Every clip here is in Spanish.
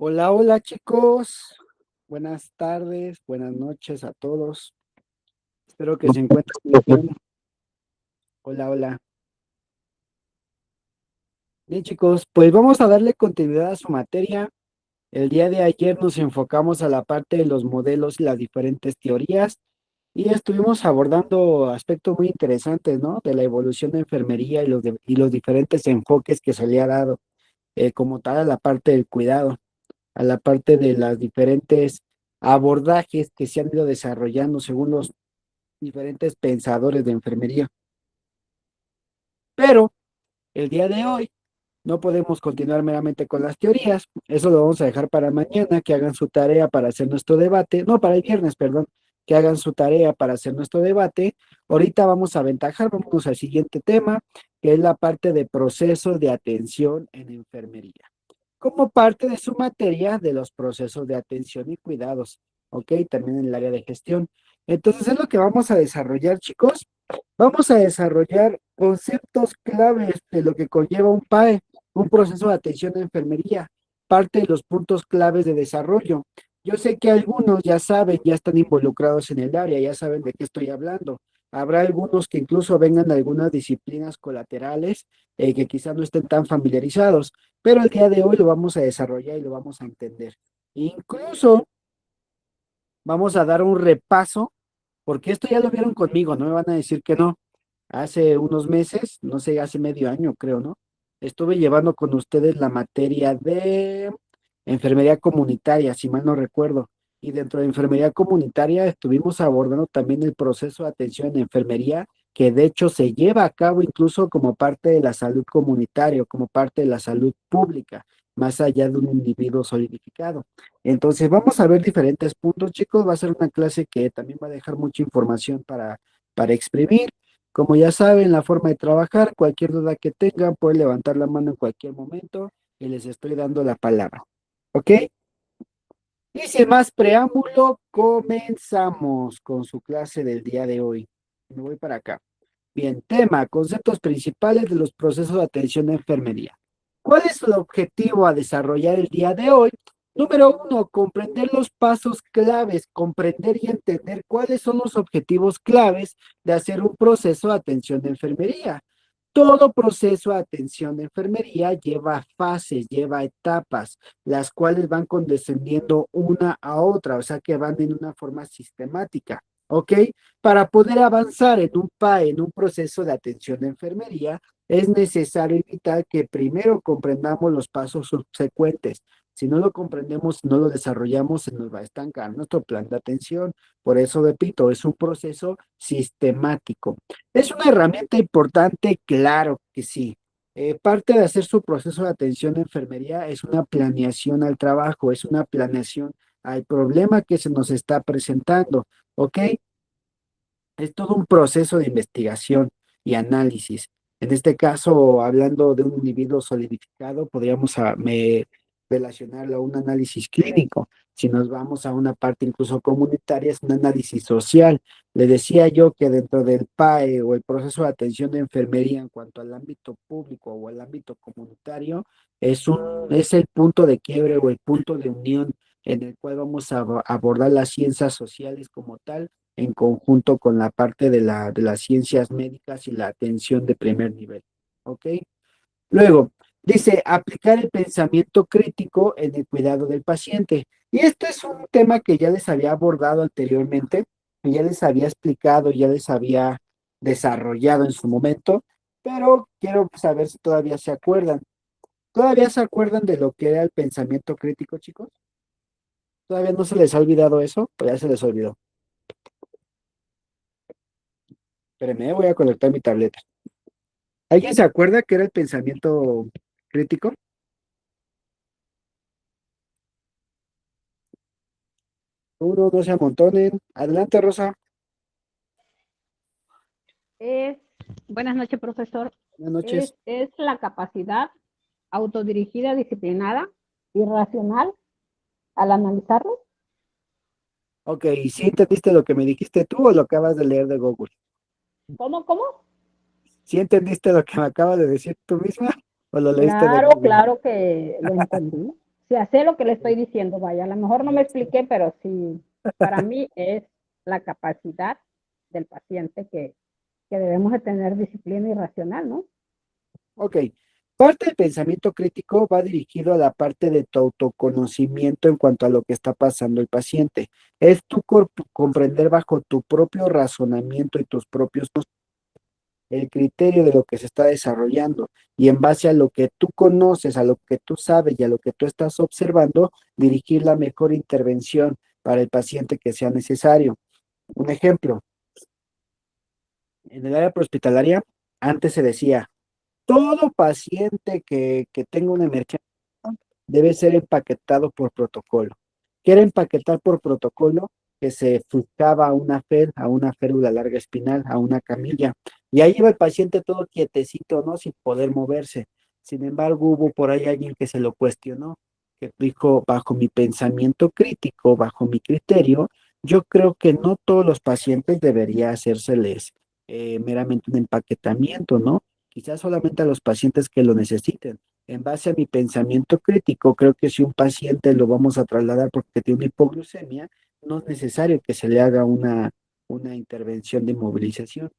Hola, hola chicos. Buenas tardes, buenas noches a todos. Espero que se encuentren muy bien. Hola, hola. Bien chicos, pues vamos a darle continuidad a su materia. El día de ayer nos enfocamos a la parte de los modelos y las diferentes teorías y estuvimos abordando aspectos muy interesantes, ¿no? De la evolución de enfermería y los diferentes enfoques que se le ha dado como tal a la parte del cuidado, a la parte de las diferentes abordajes que se han ido desarrollando según los diferentes pensadores de enfermería. Pero el día de hoy no podemos continuar meramente con las teorías. Eso lo vamos a dejar para mañana, que hagan su tarea para hacer nuestro debate. No, para el viernes, perdón, que hagan su tarea para hacer nuestro debate. Ahorita vamos a aventajar, vamos al siguiente tema, que es la parte de procesos de atención en enfermería como parte de su materia de los procesos de atención y cuidados, ¿ok? También en el área de gestión. Entonces es lo que vamos a desarrollar, chicos. Vamos a desarrollar conceptos claves de lo que conlleva un PAE, un proceso de atención de enfermería, parte de los puntos claves de desarrollo. Yo sé que algunos ya saben, ya están involucrados en el área, ya saben de qué estoy hablando. Habrá algunos que incluso vengan de algunas disciplinas colaterales que quizás no estén tan familiarizados, pero el día de hoy lo vamos a desarrollar y lo vamos a entender. Incluso vamos a dar un repaso, porque esto ya lo vieron conmigo, no me van a decir que no. Hace unos meses, no sé, hace medio año creo, ¿no? Estuve llevando con ustedes la materia de enfermería comunitaria, si mal no recuerdo. Y dentro de enfermería comunitaria estuvimos abordando también el proceso de atención en enfermería, que de hecho se lleva a cabo incluso como parte de la salud comunitaria, como parte de la salud pública, más allá de un individuo solidificado. Entonces vamos a ver diferentes puntos, chicos. Va a ser una clase que también va a dejar mucha información para exprimir. Como ya saben, la forma de trabajar, cualquier duda que tengan, pueden levantar la mano en cualquier momento y les estoy dando la palabra. ¿Ok? Y sin más preámbulo, comenzamos con su clase del día de hoy. Me voy para acá. Bien, tema, conceptos principales de los procesos de atención de enfermería. ¿Cuál es el objetivo a desarrollar el día de hoy? Número uno, comprender los pasos claves, comprender y entender cuáles son los objetivos claves de hacer un proceso de atención de enfermería. Todo proceso de atención de enfermería lleva fases, lleva etapas, las cuales van condescendiendo una a otra, o sea que van en una forma sistemática, ¿ok? Para poder avanzar en un PAE, en un proceso de atención de enfermería, es necesario evitar que primero comprendamos los pasos subsecuentes. Si no lo comprendemos, no lo desarrollamos, se nos va a estancar nuestro plan de atención. Por eso, repito, es un proceso sistemático. ¿Es una herramienta importante? Claro que sí. Parte de hacer su proceso de atención de enfermería es una planeación al trabajo, es una planeación al problema que se nos está presentando, ¿ok? Es todo un proceso de investigación y análisis. En este caso, hablando de un individuo solidificado, podríamos relacionarlo a un análisis clínico. Si nos vamos a una parte incluso comunitaria, es un análisis social. Le decía yo que dentro del PAE o el proceso de atención de enfermería en cuanto al ámbito público o al ámbito comunitario, es el punto de quiebre o el punto de unión en el cual vamos a abordar las ciencias sociales como tal en conjunto con la parte de las ciencias médicas y la atención de primer nivel. ¿Ok? Luego, dice, aplicar el pensamiento crítico en el cuidado del paciente. Y este es un tema que ya les había abordado anteriormente, que ya les había explicado, ya les había desarrollado en su momento, pero quiero saber si todavía se acuerdan. ¿Todavía se acuerdan de lo que era el pensamiento crítico, chicos? ¿Todavía no se les ha olvidado eso? ¿O ya se les olvidó? Espérenme, voy a conectar mi tableta. ¿Alguien se acuerda qué era el pensamiento crítico? Uno, no se amontonen. Adelante, Rosa. Es, buenas noches, profesor. Buenas noches. Es la capacidad autodirigida, disciplinada y racional al analizarlo. Ok, ¿sí entendiste lo que me dijiste tú o lo acabas de leer de Google? ¿Cómo, cómo? ¿Sí entendiste lo que me acabas de decir tú misma o lo leíste de Claro, Google? claro que lo entendí. sea, sé lo que le estoy diciendo, vaya, a lo mejor no me expliqué, pero sí, para mí es la capacidad del paciente que debemos de tener disciplina irracional, ¿no? Ok. Parte del pensamiento crítico va dirigido a la parte de tu autoconocimiento en cuanto a lo que está pasando el paciente. Es tu comprender bajo tu propio razonamiento y tus propios el criterio de lo que se está desarrollando y en base a lo que tú conoces, a lo que tú sabes y a lo que tú estás observando, dirigir la mejor intervención para el paciente que sea necesario. Un ejemplo, en el área prehospitalaria, antes se decía, todo paciente que tenga una emergencia debe ser empaquetado por protocolo. ¿Qué era empaquetar por protocolo? Que se fijaba a una férula larga espinal, a una camilla. Y ahí iba el paciente todo quietecito, ¿no? Sin poder moverse. Sin embargo, hubo por ahí alguien que se lo cuestionó, que dijo, bajo mi pensamiento crítico, bajo mi criterio, yo creo que no todos los pacientes debería hacérseles meramente un empaquetamiento, ¿no? Quizás solamente a los pacientes que lo necesiten. En base a mi pensamiento crítico, creo que si un paciente lo vamos a trasladar porque tiene una hipoglucemia, no es necesario que se le haga una intervención de inmovilización.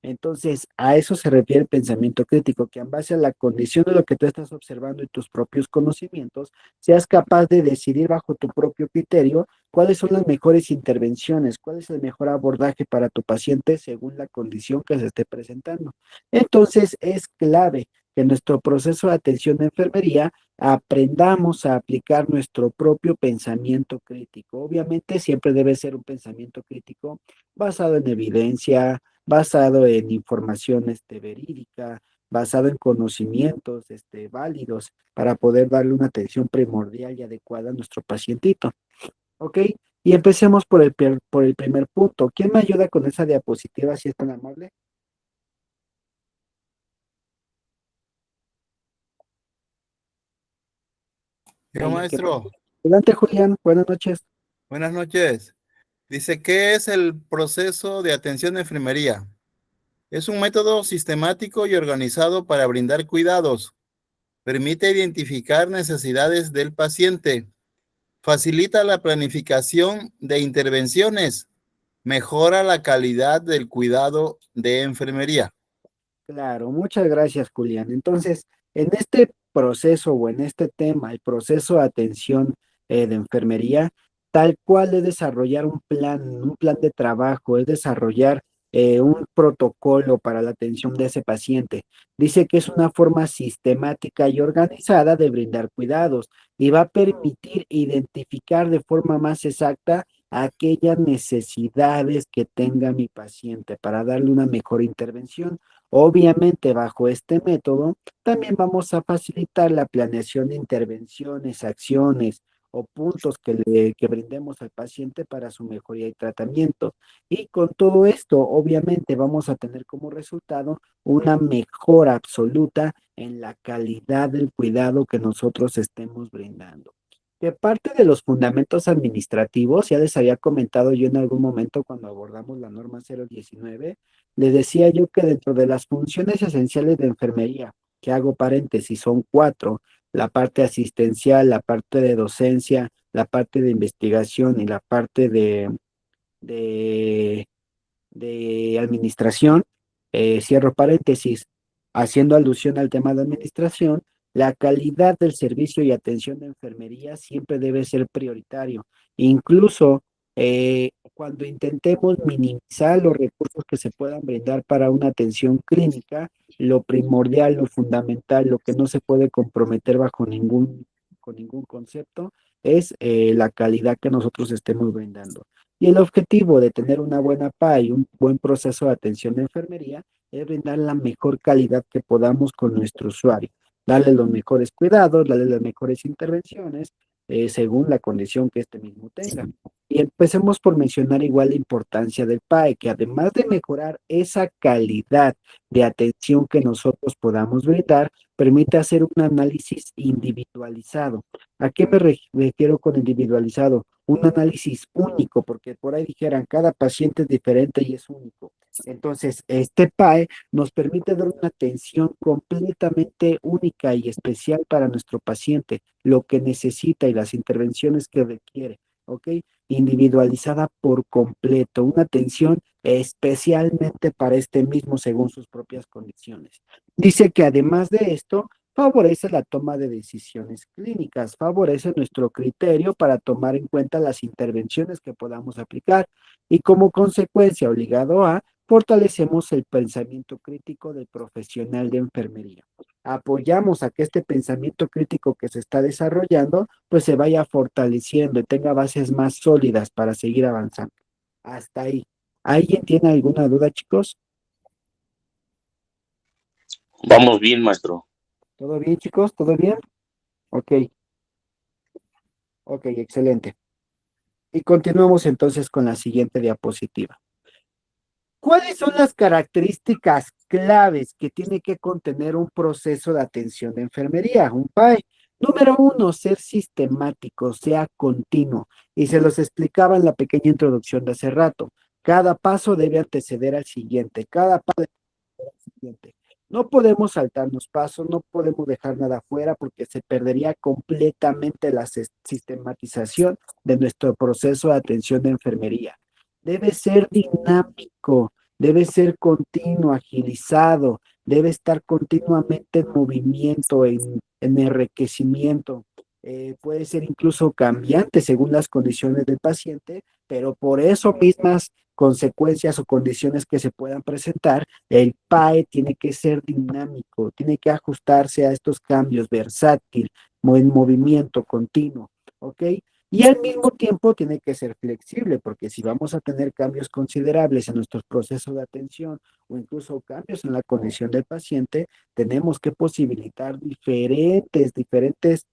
Entonces, a eso se refiere el pensamiento crítico, que en base a la condición de lo que tú estás observando y tus propios conocimientos, seas capaz de decidir bajo tu propio criterio cuáles son las mejores intervenciones, cuál es el mejor abordaje para tu paciente según la condición que se esté presentando. Entonces, es clave que en nuestro proceso de atención de enfermería aprendamos a aplicar nuestro propio pensamiento crítico. Obviamente siempre debe ser un pensamiento crítico basado en evidencia, basado en información verídica, basado en conocimientos válidos para poder darle una atención primordial y adecuada a nuestro pacientito. ¿Ok? Y empecemos por el primer punto. ¿Quién me ayuda con esa diapositiva si es tan amable? Diga, Alguien que... maestro, Adelante, Julián. Buenas noches. buenas noches. Dice, ¿qué es el proceso de atención de enfermería? Es un método sistemático y organizado para brindar cuidados. Permite identificar necesidades del paciente. Facilita la planificación de intervenciones. Mejora la calidad del cuidado de enfermería. Claro, muchas gracias, Julián. Entonces, en este proceso o en este tema, el proceso de atención de enfermería, tal cual es desarrollar un plan de trabajo, es desarrollar un protocolo para la atención de ese paciente. Dice que es una forma sistemática y organizada de brindar cuidados y va a permitir identificar de forma más exacta aquellas necesidades que tenga mi paciente para darle una mejor intervención. Obviamente, bajo este método, también vamos a facilitar la planeación de intervenciones, acciones o puntos que brindemos al paciente para su mejoría y tratamiento. Y con todo esto, obviamente, vamos a tener como resultado una mejora absoluta en la calidad del cuidado que nosotros estemos brindando. Que parte de los fundamentos administrativos, ya les había comentado yo en algún momento cuando abordamos la norma 019, le decía yo que dentro de las funciones esenciales de enfermería, que hago paréntesis, son cuatro: la parte asistencial, la parte de docencia, la parte de investigación y la parte de de administración, cierro paréntesis, haciendo alusión al tema de administración, la calidad del servicio y atención de enfermería siempre debe ser prioritario. Incluso cuando intentemos minimizar los recursos que se puedan brindar para una atención clínica, lo primordial, lo fundamental, lo que no se puede comprometer con ningún concepto, es la calidad que nosotros estemos brindando. Y el objetivo de tener una buena PA y un buen proceso de atención de enfermería es brindar la mejor calidad que podamos con nuestro usuario, darle los mejores cuidados, darle las mejores intervenciones según la condición que éste mismo tenga. Y empecemos por mencionar igual la importancia del PAE, que además de mejorar esa calidad de atención que nosotros podamos brindar, permite hacer un análisis individualizado. ¿A qué me refiero con individualizado? Un análisis único, porque por ahí dijeran, cada paciente es diferente y es único. Entonces, este PAE nos permite dar una atención completamente única y especial para nuestro paciente, lo que necesita y las intervenciones que requiere, ¿ok? Individualizada por completo, una atención especialmente para este mismo según sus propias condiciones. Dice que además de esto, favorece la toma de decisiones clínicas, favorece nuestro criterio para tomar en cuenta las intervenciones que podamos aplicar y como consecuencia, obligado a fortalecemos el pensamiento crítico del profesional de enfermería. Apoyamos a que este pensamiento crítico que se está desarrollando, pues se vaya fortaleciendo y tenga bases más sólidas para seguir avanzando. Hasta ahí. ¿Alguien tiene alguna duda, chicos? Vamos bien, maestro. ¿Todo bien, chicos? ¿Todo bien? Ok, ok, excelente. Y continuamos entonces con la siguiente diapositiva. ¿Cuáles son las características claves que tiene que contener un proceso de atención de enfermería, un PAE? Número uno, ser sistemático, sea continuo. Y se los explicaba en la pequeña introducción de hace rato. Cada paso debe anteceder al siguiente, cada paso debe anteceder al siguiente. No podemos saltarnos pasos, no podemos dejar nada fuera porque se perdería completamente la sistematización de nuestro proceso de atención de enfermería. Debe ser dinámico, debe ser continuo, agilizado, debe estar continuamente en movimiento, en enriquecimiento. Puede ser incluso cambiante según las condiciones del paciente, pero por eso mismas consecuencias o condiciones que se puedan presentar, el PAE tiene que ser dinámico, tiene que ajustarse a estos cambios, versátil, en movimiento continuo, ¿ok? Y al mismo tiempo tiene que ser flexible, porque si vamos a tener cambios considerables en nuestros procesos de atención o incluso cambios en la condición del paciente, tenemos que posibilitar diferentes,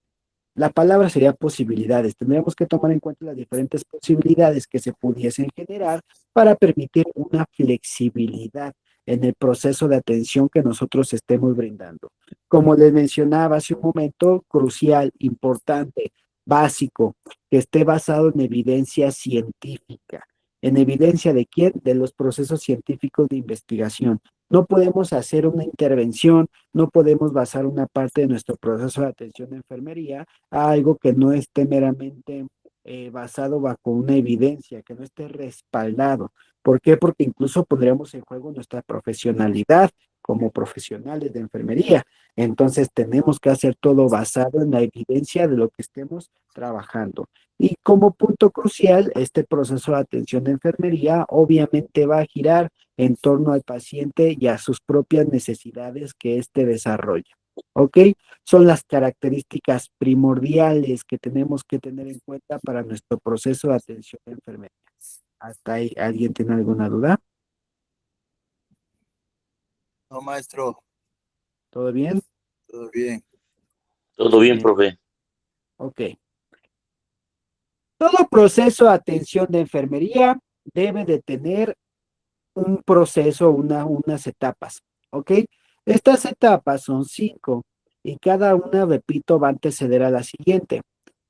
la palabra sería posibilidades. Tendríamos que tomar en cuenta las diferentes posibilidades que se pudiesen generar para permitir una flexibilidad en el proceso de atención que nosotros estemos brindando. Como les mencionaba hace un momento, crucial, importante, básico, que esté basado en evidencia científica. ¿En evidencia de quién? De los procesos científicos de investigación. No podemos hacer una intervención, no podemos basar una parte de nuestro proceso de atención de enfermería a algo que no esté meramente basado bajo una evidencia, que no esté respaldado. ¿Por qué? Porque incluso pondríamos en juego nuestra profesionalidad como profesionales de enfermería. Entonces tenemos que hacer todo basado en la evidencia de lo que estemos trabajando. Y como punto crucial, este proceso de atención de enfermería obviamente va a girar en torno al paciente y a sus propias necesidades que éste desarrolla. ¿Ok? Son las características primordiales que tenemos que tener en cuenta para nuestro proceso de atención de enfermería. ¿Hasta ahí alguien tiene alguna duda? No, maestro, ¿Todo bien? todo bien. Todo bien, Excelente. profe. Ok. Todo proceso de atención de enfermería debe de tener un proceso, unas etapas, ¿ok? Estas etapas son 5 y cada una, repito, va a anteceder a la siguiente.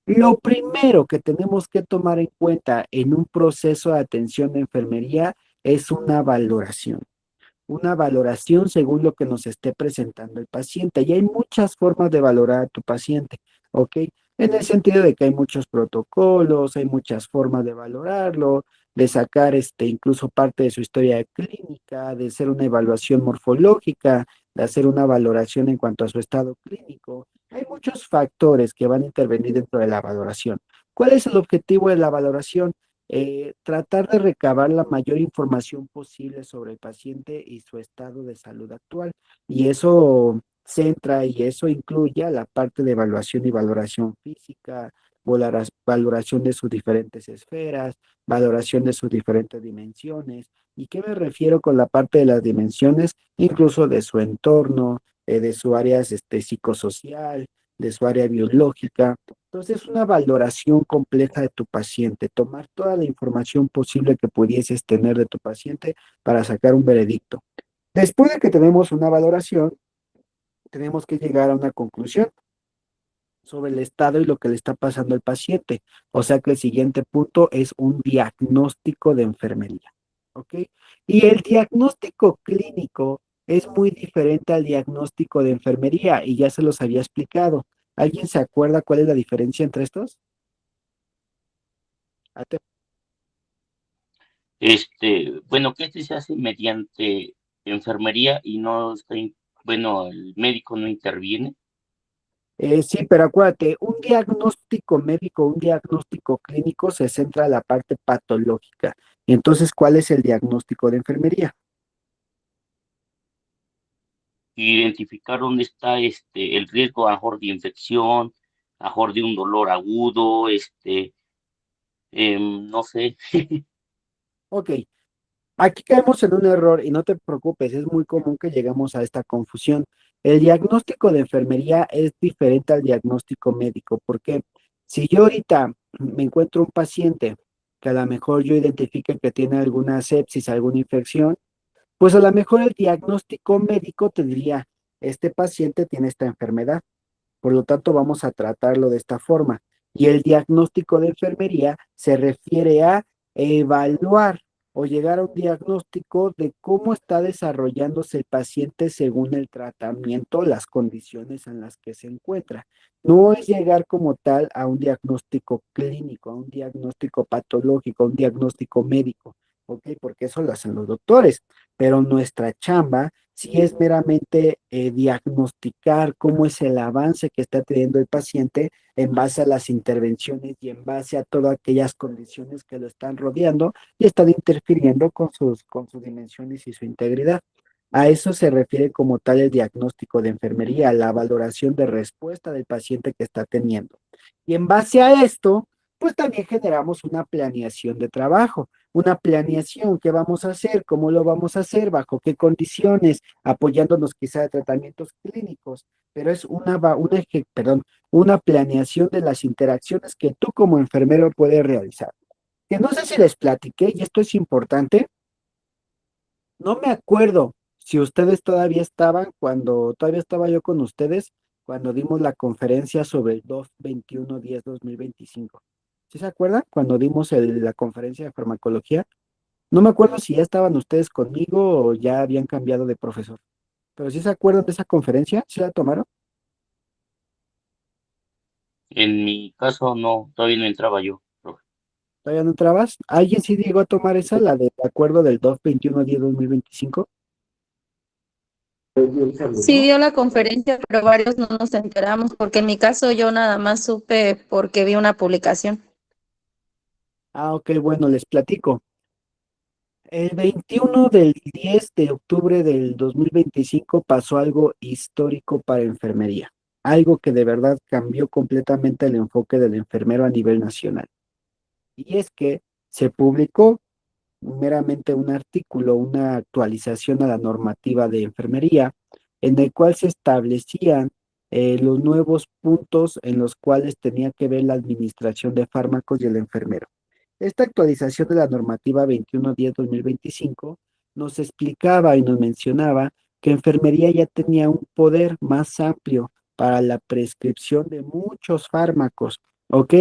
Lo primero que tenemos que tomar en cuenta en un proceso de atención de enfermería es una valoración según lo que nos esté presentando el paciente. Y hay muchas formas de valorar a tu paciente, ¿ok? En el sentido de que hay muchos protocolos, hay muchas formas de valorarlo, de sacar incluso parte de su historia clínica, de hacer una evaluación morfológica, de hacer una valoración en cuanto a su estado clínico. Hay muchos factores que van a intervenir dentro de la valoración. ¿Cuál es el objetivo de la valoración? Tratar de recabar la mayor información posible sobre el paciente y su estado de salud actual. Y eso centra y eso incluye a la parte de evaluación y valoración física, valoración de sus diferentes esferas, valoración de sus diferentes dimensiones. ¿Y qué me refiero con la parte de las dimensiones? Incluso de su entorno, de su área psicosocial, de su área biológica. Entonces, una valoración compleja de tu paciente, tomar toda la información posible que pudieses tener de tu paciente para sacar un veredicto. Después de que tenemos una valoración, tenemos que llegar a una conclusión sobre el estado y lo que le está pasando al paciente. O sea que el siguiente punto es un diagnóstico de enfermería. ¿ok? Y el diagnóstico clínico es muy diferente al diagnóstico de enfermería y ya se los había explicado. ¿Alguien se acuerda cuál es la diferencia entre estos? Ate- Bueno, que se hace mediante enfermería y no está, bueno, el médico no interviene. Sí, pero acuérdate, un diagnóstico médico, un diagnóstico clínico se centra en la parte patológica. Entonces, ¿cuál es el diagnóstico de enfermería? Identificar dónde está el riesgo a lo mejor de infección, a lo mejor de un dolor agudo, no sé. Ok, aquí caemos en un error y no te preocupes, es muy común que lleguemos a esta confusión. El diagnóstico de enfermería es diferente al diagnóstico médico, porque si yo ahorita me encuentro un paciente que a lo mejor yo identifique que tiene alguna sepsis, alguna infección, pues a lo mejor el diagnóstico médico te diría, este paciente tiene esta enfermedad. Por lo tanto, vamos a tratarlo de esta forma. Y el diagnóstico de enfermería se refiere a evaluar o llegar a un diagnóstico de cómo está desarrollándose el paciente según el tratamiento, las condiciones en las que se encuentra. No es llegar como tal a un diagnóstico clínico, a un diagnóstico patológico, a un diagnóstico médico, ¿ok? Porque eso lo hacen los doctores, pero nuestra chamba sí es meramente diagnosticar cómo es el avance que está teniendo el paciente en base a las intervenciones y en base a todas aquellas condiciones que lo están rodeando y están interfiriendo con sus dimensiones y su integridad. A eso se refiere como tal el diagnóstico de enfermería, la valoración de respuesta del paciente que está teniendo. Y en base a esto, pues también generamos una planeación de trabajo, una planeación, qué vamos a hacer, cómo lo vamos a hacer, bajo qué condiciones, apoyándonos quizá de tratamientos clínicos, pero es una planeación de las interacciones que tú como enfermero puedes realizar. Que no sé si les platiqué, y esto es importante, no me acuerdo si ustedes todavía estaban todavía estaba yo con ustedes, cuando dimos la conferencia sobre el 2-21-10-2025. ¿Sí se acuerdan? Cuando dimos la conferencia de farmacología. No me acuerdo si ya estaban ustedes conmigo o ya habían cambiado de profesor. Pero ¿sí se acuerdan de esa conferencia? ¿Sí la tomaron? En mi caso, no, todavía no entraba yo, profe. ¿Todavía no entrabas? ¿Alguien sí llegó a tomar esa, la de acuerdo del 2-21-10-2025? Sí dio la conferencia, pero varios no nos enteramos, porque en mi caso yo nada más supe porque vi una publicación. Ah, ok, bueno, les platico. El 21 del 10 de octubre del 2025 pasó algo histórico para enfermería, algo que de verdad cambió completamente el enfoque del enfermero a nivel nacional. Y es que se publicó meramente un artículo, una actualización a la normativa de enfermería, en el cual se establecían los nuevos puntos en los cuales tenía que ver la administración de fármacos y el enfermero. Esta actualización de la normativa 2110-2025 nos explicaba y nos mencionaba que enfermería ya tenía un poder más amplio para la prescripción de muchos fármacos, ¿ok?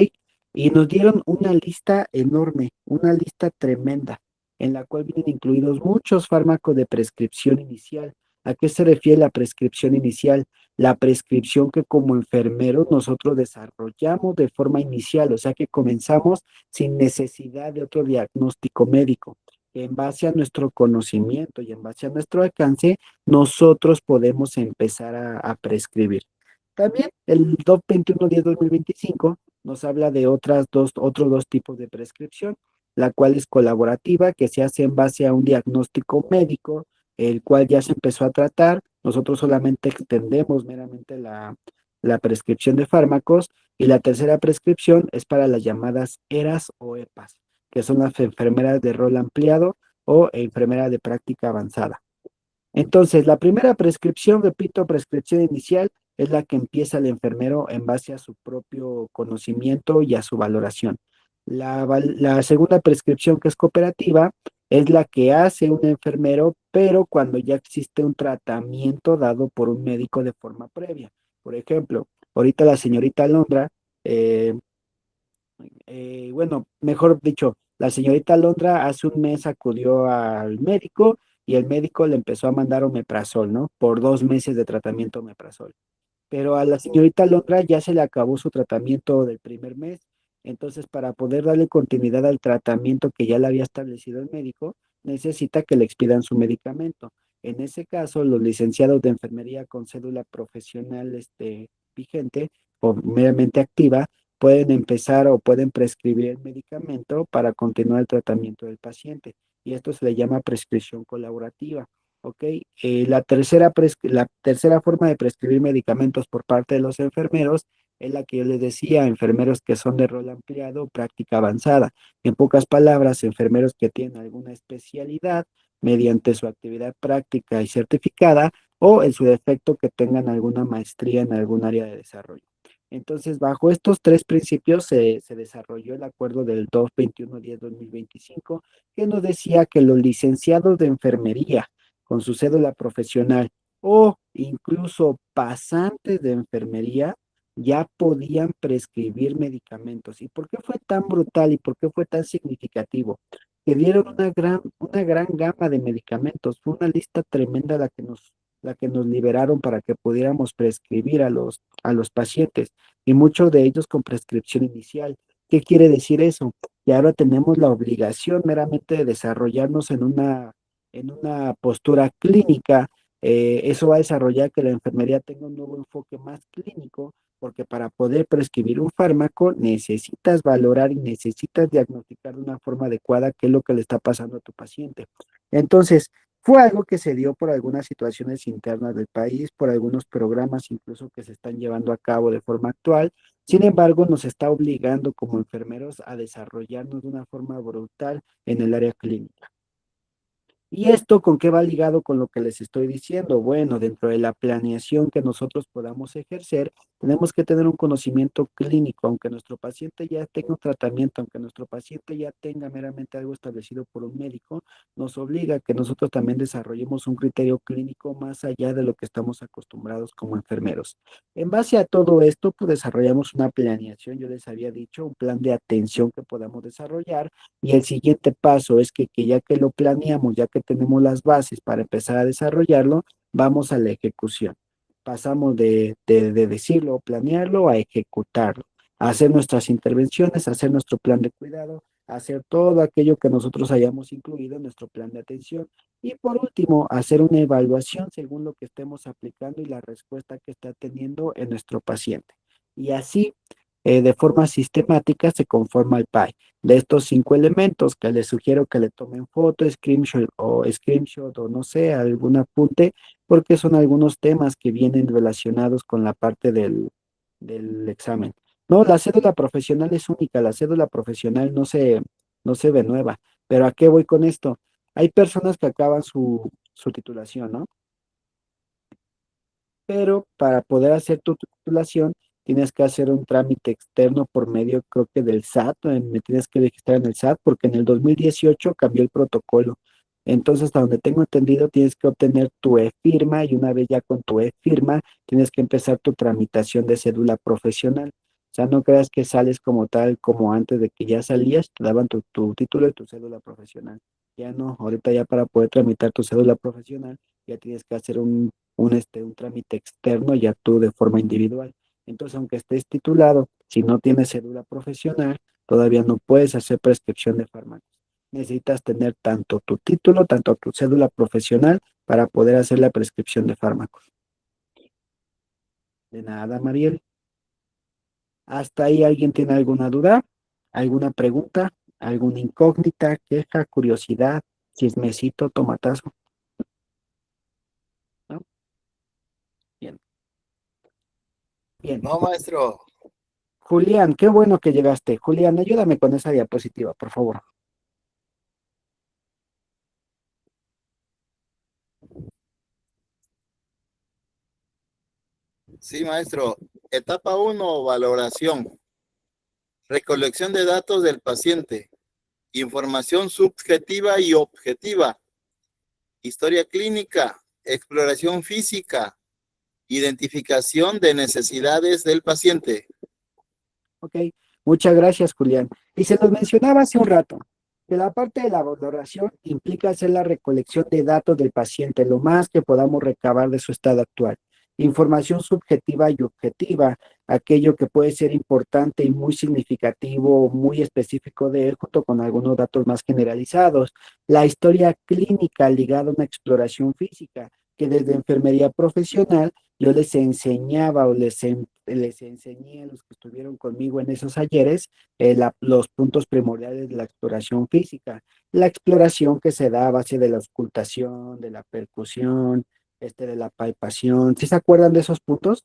Y nos dieron una lista enorme, una lista tremenda, en la cual vienen incluidos muchos fármacos de prescripción inicial. ¿A qué se refiere la prescripción inicial? La prescripción que como enfermeros nosotros desarrollamos de forma inicial, o sea que comenzamos sin necesidad de otro diagnóstico médico. En base a nuestro conocimiento y en base a nuestro alcance, nosotros podemos empezar a prescribir. También el DOP 2110-2025 nos habla de otros dos tipos de prescripción, la cual es colaborativa, que se hace en base a un diagnóstico médico, el cual ya se empezó a tratar. Nosotros solamente extendemos meramente la prescripción de fármacos. Y la tercera prescripción es para las llamadas ERAs o EPAs, que son las enfermeras de rol ampliado o enfermera de práctica avanzada. Entonces, la primera prescripción, repito, prescripción inicial, es la que empieza el enfermero en base a su propio conocimiento y a su valoración. La segunda prescripción, que es cooperativa, es la que hace un enfermero, pero cuando ya existe un tratamiento dado por un médico de forma previa. Por ejemplo, ahorita la señorita Alondra, bueno, mejor dicho, La señorita Alondra hace un mes acudió al médico y el médico le empezó a mandar omeprazol, ¿no? Por 2 meses de tratamiento omeprazol. Pero a la señorita Alondra ya se le acabó su tratamiento del primer mes, entonces para poder darle continuidad al tratamiento que ya le había establecido el médico, necesita que le expidan su medicamento. En ese caso, los licenciados de enfermería con cédula profesional vigente o meramente activa pueden empezar o pueden prescribir el medicamento para continuar el tratamiento del paciente. Y esto se le llama prescripción colaborativa. ¿Ok? La tercera forma de prescribir medicamentos por parte de los enfermeros es la que yo les decía, enfermeros que son de rol ampliado, práctica avanzada. En pocas palabras, enfermeros que tienen alguna especialidad mediante su actividad práctica y certificada o en su defecto que tengan alguna maestría en algún área de desarrollo. Entonces, bajo estos tres principios se desarrolló el acuerdo del 2/21/10/2025 que nos decía que los licenciados de enfermería con su cédula profesional o incluso pasantes de enfermería ya podían prescribir medicamentos. ¿Y por qué fue tan brutal y por qué fue tan significativo? Que dieron una gran gama de medicamentos. Fue una lista tremenda la que nos liberaron para que pudiéramos prescribir a los pacientes y muchos de ellos con prescripción inicial. ¿Qué quiere decir eso? Que ahora tenemos la obligación meramente de desarrollarnos en una postura clínica. Eso va a desarrollar que la enfermería tenga un nuevo enfoque más clínico, porque para poder prescribir un fármaco necesitas valorar y necesitas diagnosticar de una forma adecuada qué es lo que le está pasando a tu paciente. Entonces, fue algo que se dio por algunas situaciones internas del país, por algunos programas incluso que se están llevando a cabo de forma actual. Sin embargo, nos está obligando como enfermeros a desarrollarnos de una forma brutal en el área clínica. ¿Y esto con qué va ligado con lo que les estoy diciendo? Bueno, dentro de la planeación que nosotros podamos ejercer, tenemos que tener un conocimiento clínico, aunque nuestro paciente ya tenga un tratamiento, aunque nuestro paciente ya tenga meramente algo establecido por un médico, nos obliga a que nosotros también desarrollemos un criterio clínico más allá de lo que estamos acostumbrados como enfermeros. En base a todo esto, pues desarrollamos una planeación, yo les había dicho, un plan de atención que podamos desarrollar y el siguiente paso es que ya que lo planeamos, ya que tenemos las bases para empezar a desarrollarlo, vamos a la ejecución. Pasamos de decirlo, planearlo, a ejecutarlo, a hacer nuestras intervenciones, a hacer nuestro plan de cuidado, a hacer todo aquello que nosotros hayamos incluido en nuestro plan de atención. Y por último, hacer una evaluación según lo que estemos aplicando y la respuesta que está teniendo en nuestro paciente. Y así, de forma sistemática, se conforma el PAI de estos 5 elementos que les sugiero que le tomen foto, screenshot o no sé, algún apunte, porque son algunos temas que vienen relacionados con la parte del examen. No, la cédula profesional es única, la cédula profesional no se ve nueva, pero ¿a qué voy con esto? Hay personas que acaban su titulación, ¿no? Pero para poder hacer tu titulación tienes que hacer un trámite externo por medio, creo que del SAT, me tienes que registrar en el SAT porque en el 2018 cambió el protocolo. Entonces, hasta donde tengo entendido, tienes que obtener tu e-firma y una vez ya con tu e-firma, tienes que empezar tu tramitación de cédula profesional. O sea, no creas que sales como tal, como antes de que ya salías, te daban tu título y tu cédula profesional. Ya no, ahorita ya para poder tramitar tu cédula profesional, ya tienes que hacer un trámite externo ya tú de forma individual. Entonces, aunque estés titulado, si no tienes cédula profesional, todavía no puedes hacer prescripción de fármacos. Necesitas tener tanto tu título, tanto tu cédula profesional para poder hacer la prescripción de fármacos. De nada, Mariel. ¿Hasta ahí alguien tiene alguna duda? ¿Alguna pregunta? ¿Alguna incógnita, queja, curiosidad, chismecito, tomatazo? ¿No? Bien. Bien. No, maestro. Julián, qué bueno que llegaste. Julián, ayúdame con esa diapositiva, por favor. Sí, maestro. Etapa 1, valoración. Recolección de datos del paciente. Información subjetiva y objetiva. Historia clínica. Exploración física. Identificación de necesidades del paciente. Ok, muchas gracias, Julián. Y se nos mencionaba hace un rato, Que la parte de la valoración implica hacer la recolección de datos del paciente, lo más que podamos recabar de su estado actual. Información subjetiva y objetiva, aquello que puede ser importante y muy significativo, muy específico de él, junto con algunos datos más generalizados. La historia clínica ligada a una exploración física, que desde enfermería profesional yo les enseñaba o les enseñé a los que estuvieron conmigo en esos talleres los puntos primordiales de la exploración física. La exploración que se da a base de la auscultación, de la percusión, de la palpación. ¿Sí se acuerdan de esos puntos?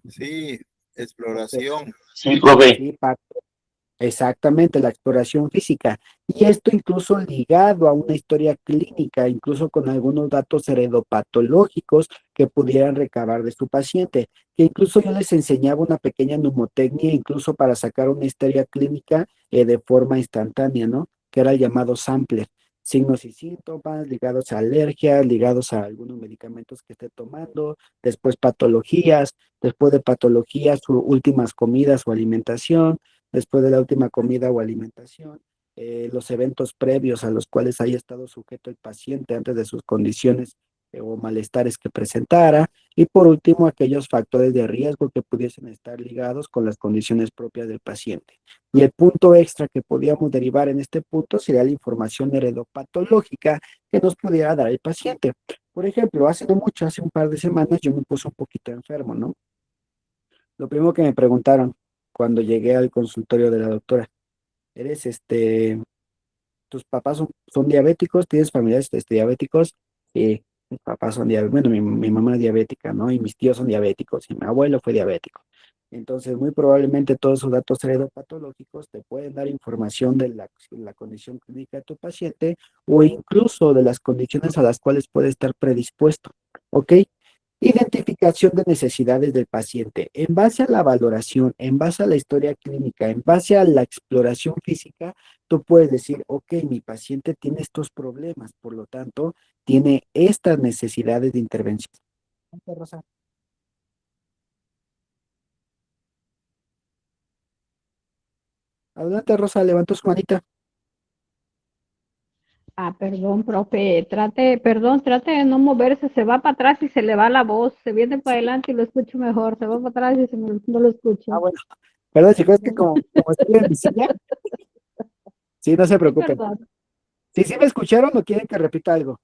Sí, exploración. Sí, profe. Sí, exactamente, la exploración física. Y esto incluso ligado a una historia clínica, incluso con algunos datos heredopatológicos que pudieran recabar de su paciente. Que incluso yo les enseñaba una pequeña mnemotecnia, incluso para sacar una historia clínica de forma instantánea, ¿no? Que era el llamado sampler. Signos y síntomas ligados a alergias, ligados a algunos medicamentos que esté tomando, después patologías, después de patologías, sus últimas comidas o alimentación, después de la última comida o alimentación, los eventos previos a los cuales haya estado sujeto el paciente antes de sus condiciones o malestares que presentara, y por último aquellos factores de riesgo que pudiesen estar ligados con las condiciones propias del paciente. Y el punto extra que podíamos derivar en este punto sería la información heredopatológica que nos pudiera dar el paciente. Por ejemplo, hace no mucho, hace un par de semanas, yo me puse un poquito enfermo, ¿no? Lo primero que me preguntaron cuando llegué al consultorio de la doctora, ¿eres tus papás son diabéticos? ¿Tienes familiares diabéticos? Sí, mis papás son diabéticos. Bueno, mi mamá es diabética, ¿no? Y mis tíos son diabéticos y mi abuelo fue diabético. Entonces, muy probablemente todos esos datos heredopatológicos te pueden dar información de la condición clínica de tu paciente o incluso de las condiciones a las cuales puede estar predispuesto, ¿ok? Identificación de necesidades del paciente. En base a la valoración, en base a la historia clínica, en base a la exploración física, tú puedes decir, ok, mi paciente tiene estos problemas, por lo tanto, tiene estas necesidades de intervención. Rosa. Adelante, Rosa, levantó su manita. Ah, perdón, profe, trate de no moverse, se va para atrás y se le va la voz, se viene para adelante y lo escucho mejor, se va para atrás y no lo Ah, escucho. bueno. Perdón, chicos, es que como estoy en mi silla, sí, no se Sí, preocupen. perdón. Sí me escucharon o quieren que repita algo.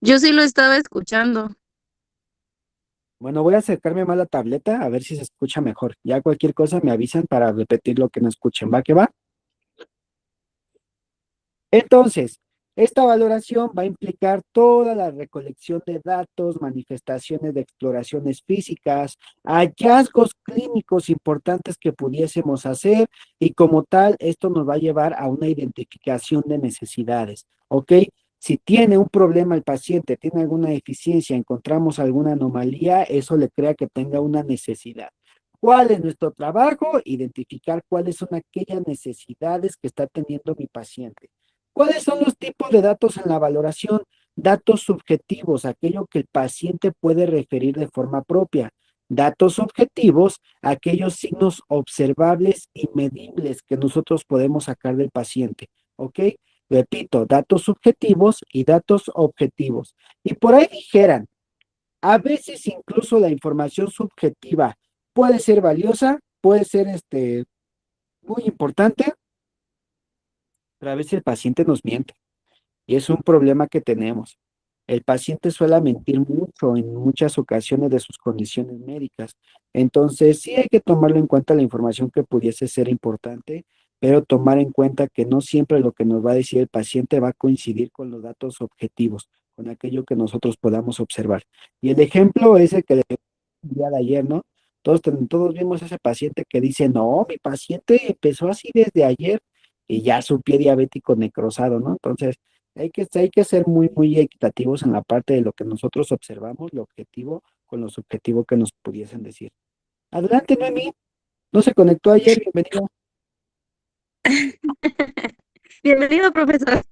Yo sí lo estaba escuchando. Bueno, voy a acercarme más a la tableta a ver si se escucha mejor. Ya cualquier cosa me avisan para repetir lo que no escuchen. ¿Va que va? Entonces, esta valoración va a implicar toda la recolección de datos, manifestaciones de exploraciones físicas, hallazgos clínicos importantes que pudiésemos hacer y como tal, esto nos va a llevar a una identificación de necesidades, ¿ok? Si tiene un problema el paciente, tiene alguna deficiencia, encontramos alguna anomalía, eso le crea que tenga una necesidad. ¿Cuál es nuestro trabajo? Identificar cuáles son aquellas necesidades que está teniendo mi paciente. ¿Cuáles son los tipos de datos en la valoración? Datos subjetivos, aquello que el paciente puede referir de forma propia. Datos objetivos, aquellos signos observables y medibles que nosotros podemos sacar del paciente. ¿Ok? Repito, datos subjetivos y datos objetivos. Y por ahí dijeran, a veces incluso la información subjetiva puede ser valiosa, puede ser muy importante, pero a veces el paciente nos miente. Y es un problema que tenemos. El paciente suele mentir mucho en muchas ocasiones de sus condiciones médicas. Entonces, sí hay que tomarlo en cuenta la información que pudiese ser importante, pero tomar en cuenta que no siempre lo que nos va a decir el paciente va a coincidir con los datos objetivos, con aquello que nosotros podamos observar. Y el ejemplo es el que le el día de ayer, ¿no? Todos vimos a ese paciente que dice, no, mi paciente empezó así desde ayer y ya su pie diabético necrosado, ¿no? Entonces, hay que ser muy equitativos en la parte de lo que nosotros observamos, lo objetivo, con lo subjetivo que nos pudiesen decir. Adelante, Noemí. No se conectó ayer, bienvenido. Bienvenido, profesor.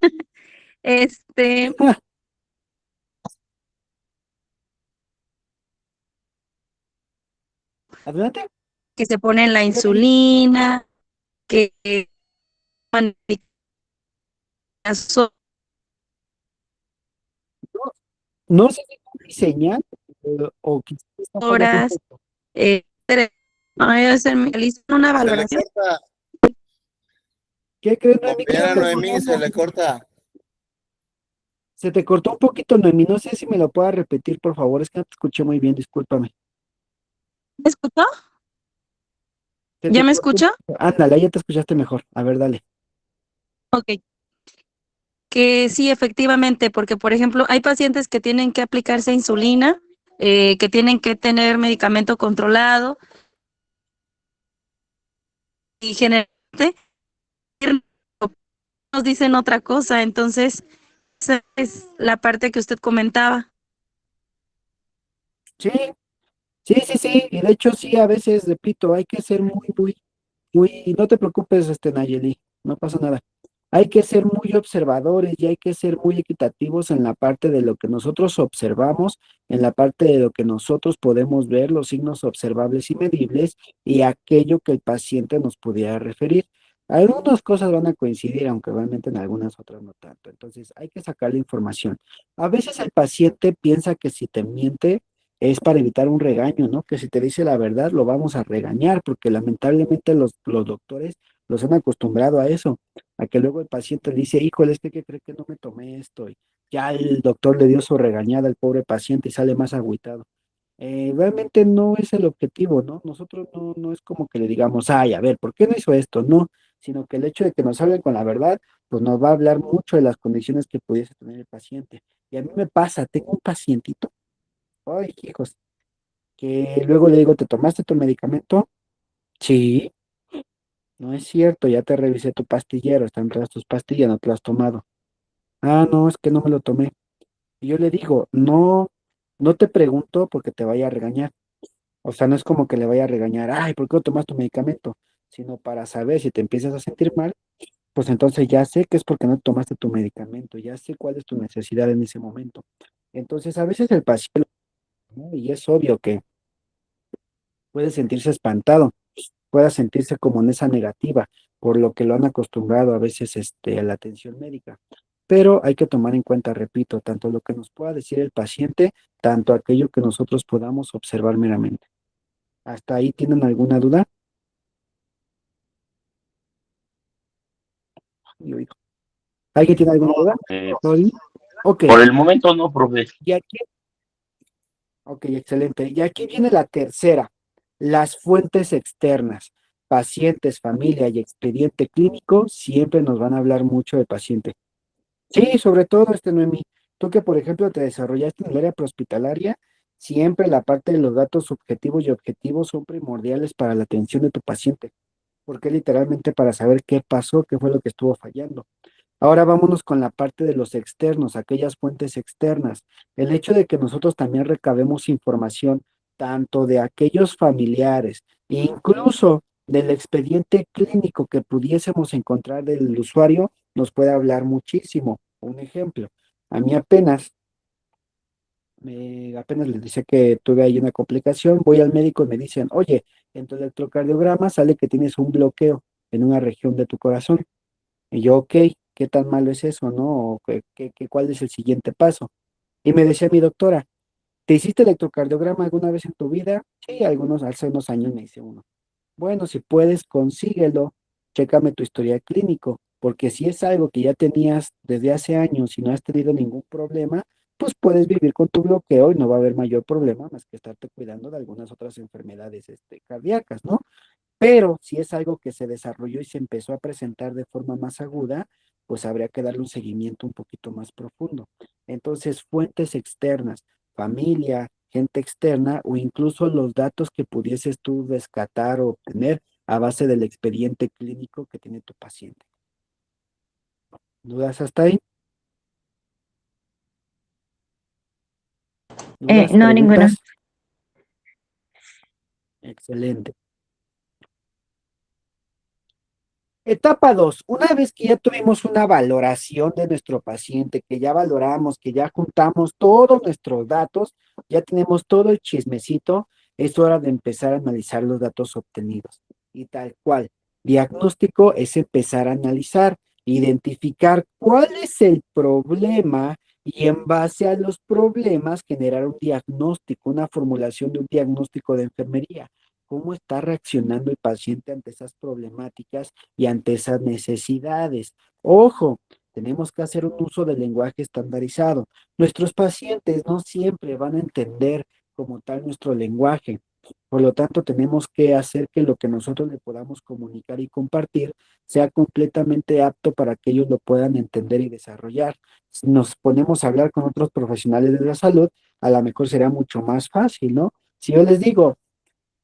Este, Adelante. que se ponen la insulina, que No sé si es diseñar o quizás está fallando un horas, poco. realizan una Se le valoración. corta, ¿Qué crees, Noemí? Que compañera se te Noemí, cortó se le corta. se te cortó un poquito, Noemí. No sé si me lo puedas repetir, por favor. Es que no te escuché muy bien, discúlpame. ¿Me escuchó? Se ¿Ya te me cortó un escucha? poquito. Ándale, ya te escuchaste mejor. A ver, dale. Ok. Que sí, efectivamente, porque por ejemplo, hay pacientes que tienen que aplicarse insulina, que tienen que tener medicamento controlado y generalmente nos dicen otra cosa, entonces esa es la parte que usted comentaba. Sí, sí. Y de hecho, sí, a veces, repito, hay que ser muy, no te preocupes, Nayeli, no pasa nada. Hay que ser muy observadores y hay que ser muy equitativos en la parte de lo que nosotros observamos, en la parte de lo que nosotros podemos ver, los signos observables y medibles y aquello que el paciente nos pudiera referir. Algunas cosas van a coincidir, aunque realmente en algunas otras no tanto. Entonces, hay que sacar la información. A veces el paciente piensa que si te miente, es para evitar un regaño, ¿no? Que si te dice la verdad, lo vamos a regañar, porque lamentablemente los doctores los han acostumbrado a eso, a que luego el paciente dice, híjole, es que ¿qué cree que no me tomé esto? Y ya el doctor le dio su regañada al pobre paciente y sale más agüitado. Realmente no es el objetivo, ¿no? Nosotros no es como que le digamos, ay, a ver, ¿por qué no hizo esto? No, sino que el hecho de que nos hablen con la verdad, pues nos va a hablar mucho de las condiciones que pudiese tener el paciente. Y a mí me pasa, tengo un pacientito, ay, hijos, que luego le digo, ¿te tomaste tu medicamento? Sí, no es cierto, ya te revisé tu pastillero, están todas tus pastillas, no te las has tomado. Ah, no, es que no me lo tomé. Y yo le digo, no te pregunto porque te vaya a regañar. O sea, no es como que le vaya a regañar, ay, ¿por qué no tomas tu medicamento? Sino para saber si te empiezas a sentir mal, pues entonces ya sé que es porque no tomaste tu medicamento, ya sé cuál es tu necesidad en ese momento. Entonces, a veces el paciente, ¿no? Y es obvio que puede sentirse espantado, pueda sentirse como en esa negativa, por lo que lo han acostumbrado a veces a la atención médica. Pero hay que tomar en cuenta, repito, tanto lo que nos pueda decir el paciente, tanto aquello que nosotros podamos observar meramente. ¿Hasta ahí tienen alguna duda? Ay, oigo. ¿Alguien tiene alguna duda? Eh, ¿Todo bien? Ok, por el momento no, profe. y aquí, ok, excelente. Y aquí viene la tercera, las fuentes externas. Pacientes, familia y expediente clínico siempre nos van a hablar mucho del paciente. Sí, sobre todo, Noemí, tú que por ejemplo te desarrollaste en el área prehospitalaria, siempre la parte de los datos subjetivos y objetivos son primordiales para la atención de tu paciente, porque literalmente para saber qué pasó, qué fue lo que estuvo fallando. Ahora vámonos con la parte de los externos, aquellas fuentes externas. El hecho de que nosotros también recabemos información tanto de aquellos familiares, incluso del expediente clínico que pudiésemos encontrar del usuario, nos puede hablar muchísimo. Un ejemplo, a mí apenas les dice que tuve ahí una complicación, voy al médico y me dicen, oye, en tu electrocardiograma sale que tienes un bloqueo en una región de tu corazón. Y yo, ok, ¿qué tan malo es eso, no? ¿O cuál es el siguiente paso? Y me decía mi doctora, ¿te hiciste electrocardiograma alguna vez en tu vida? Sí, hace unos años me hice uno. Bueno, si puedes, consíguelo, chécame tu historial clínico, porque si es algo que ya tenías desde hace años y no has tenido ningún problema, pues puedes vivir con tu bloqueo y no va a haber mayor problema más que estarte cuidando de algunas otras enfermedades cardíacas, ¿no? Pero si es algo que se desarrolló y se empezó a presentar de forma más aguda, pues habría que darle un seguimiento un poquito más profundo. Entonces, fuentes externas, familia, gente externa o incluso los datos que pudieses tú rescatar o obtener a base del expediente clínico que tiene tu paciente. ¿Dudas hasta ahí? ¿Dudas, No, ninguna. preguntas? Excelente. Etapa 2. Una vez que ya tuvimos una valoración de nuestro paciente, que ya valoramos, que ya juntamos todos nuestros datos, ya tenemos todo el chismecito, es hora de empezar a analizar los datos obtenidos. Y tal cual, Diagnóstico es empezar a analizar, identificar cuál es el problema y en base a los problemas generar un diagnóstico, una formulación de un diagnóstico de enfermería. ¿Cómo está reaccionando el paciente ante esas problemáticas y ante esas necesidades? Ojo, tenemos que hacer un uso del lenguaje estandarizado. Nuestros pacientes no siempre van a entender como tal nuestro lenguaje. Por lo tanto, tenemos que hacer que lo que nosotros le podamos comunicar y compartir sea completamente apto para que ellos lo puedan entender y desarrollar. Si nos ponemos a hablar con otros profesionales de la salud, a lo mejor será mucho más fácil, ¿no? Si yo les digo,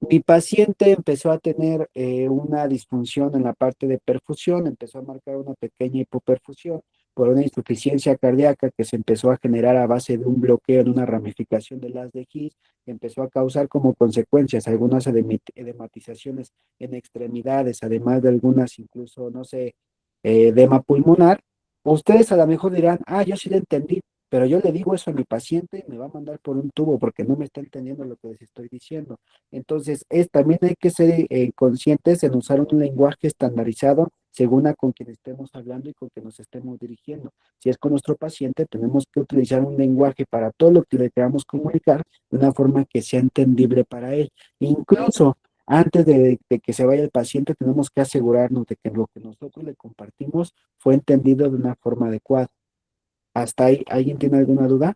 mi paciente empezó a tener una disfunción en la parte de perfusión, empezó a marcar una pequeña hipoperfusión por una insuficiencia cardíaca que se empezó a generar a base de un bloqueo en una ramificación del haz de His, que empezó a causar como consecuencias algunas edematizaciones en extremidades, además de algunas incluso, no sé, edema pulmonar. Ustedes a lo mejor dirán, ah, yo sí le entendí, pero yo le digo eso a mi paciente y me va a mandar por un tubo porque no me está entendiendo lo que les estoy diciendo. Entonces, también hay que ser conscientes en usar un lenguaje estandarizado según a con quien estemos hablando y con quien nos estemos dirigiendo. Si es con nuestro paciente, tenemos que utilizar un lenguaje para todo lo que le queramos comunicar de una forma que sea entendible para él. Incluso antes de que se vaya el paciente, tenemos que asegurarnos de que lo que nosotros le compartimos fue entendido de una forma adecuada. ¿Hasta ahí alguien tiene alguna duda?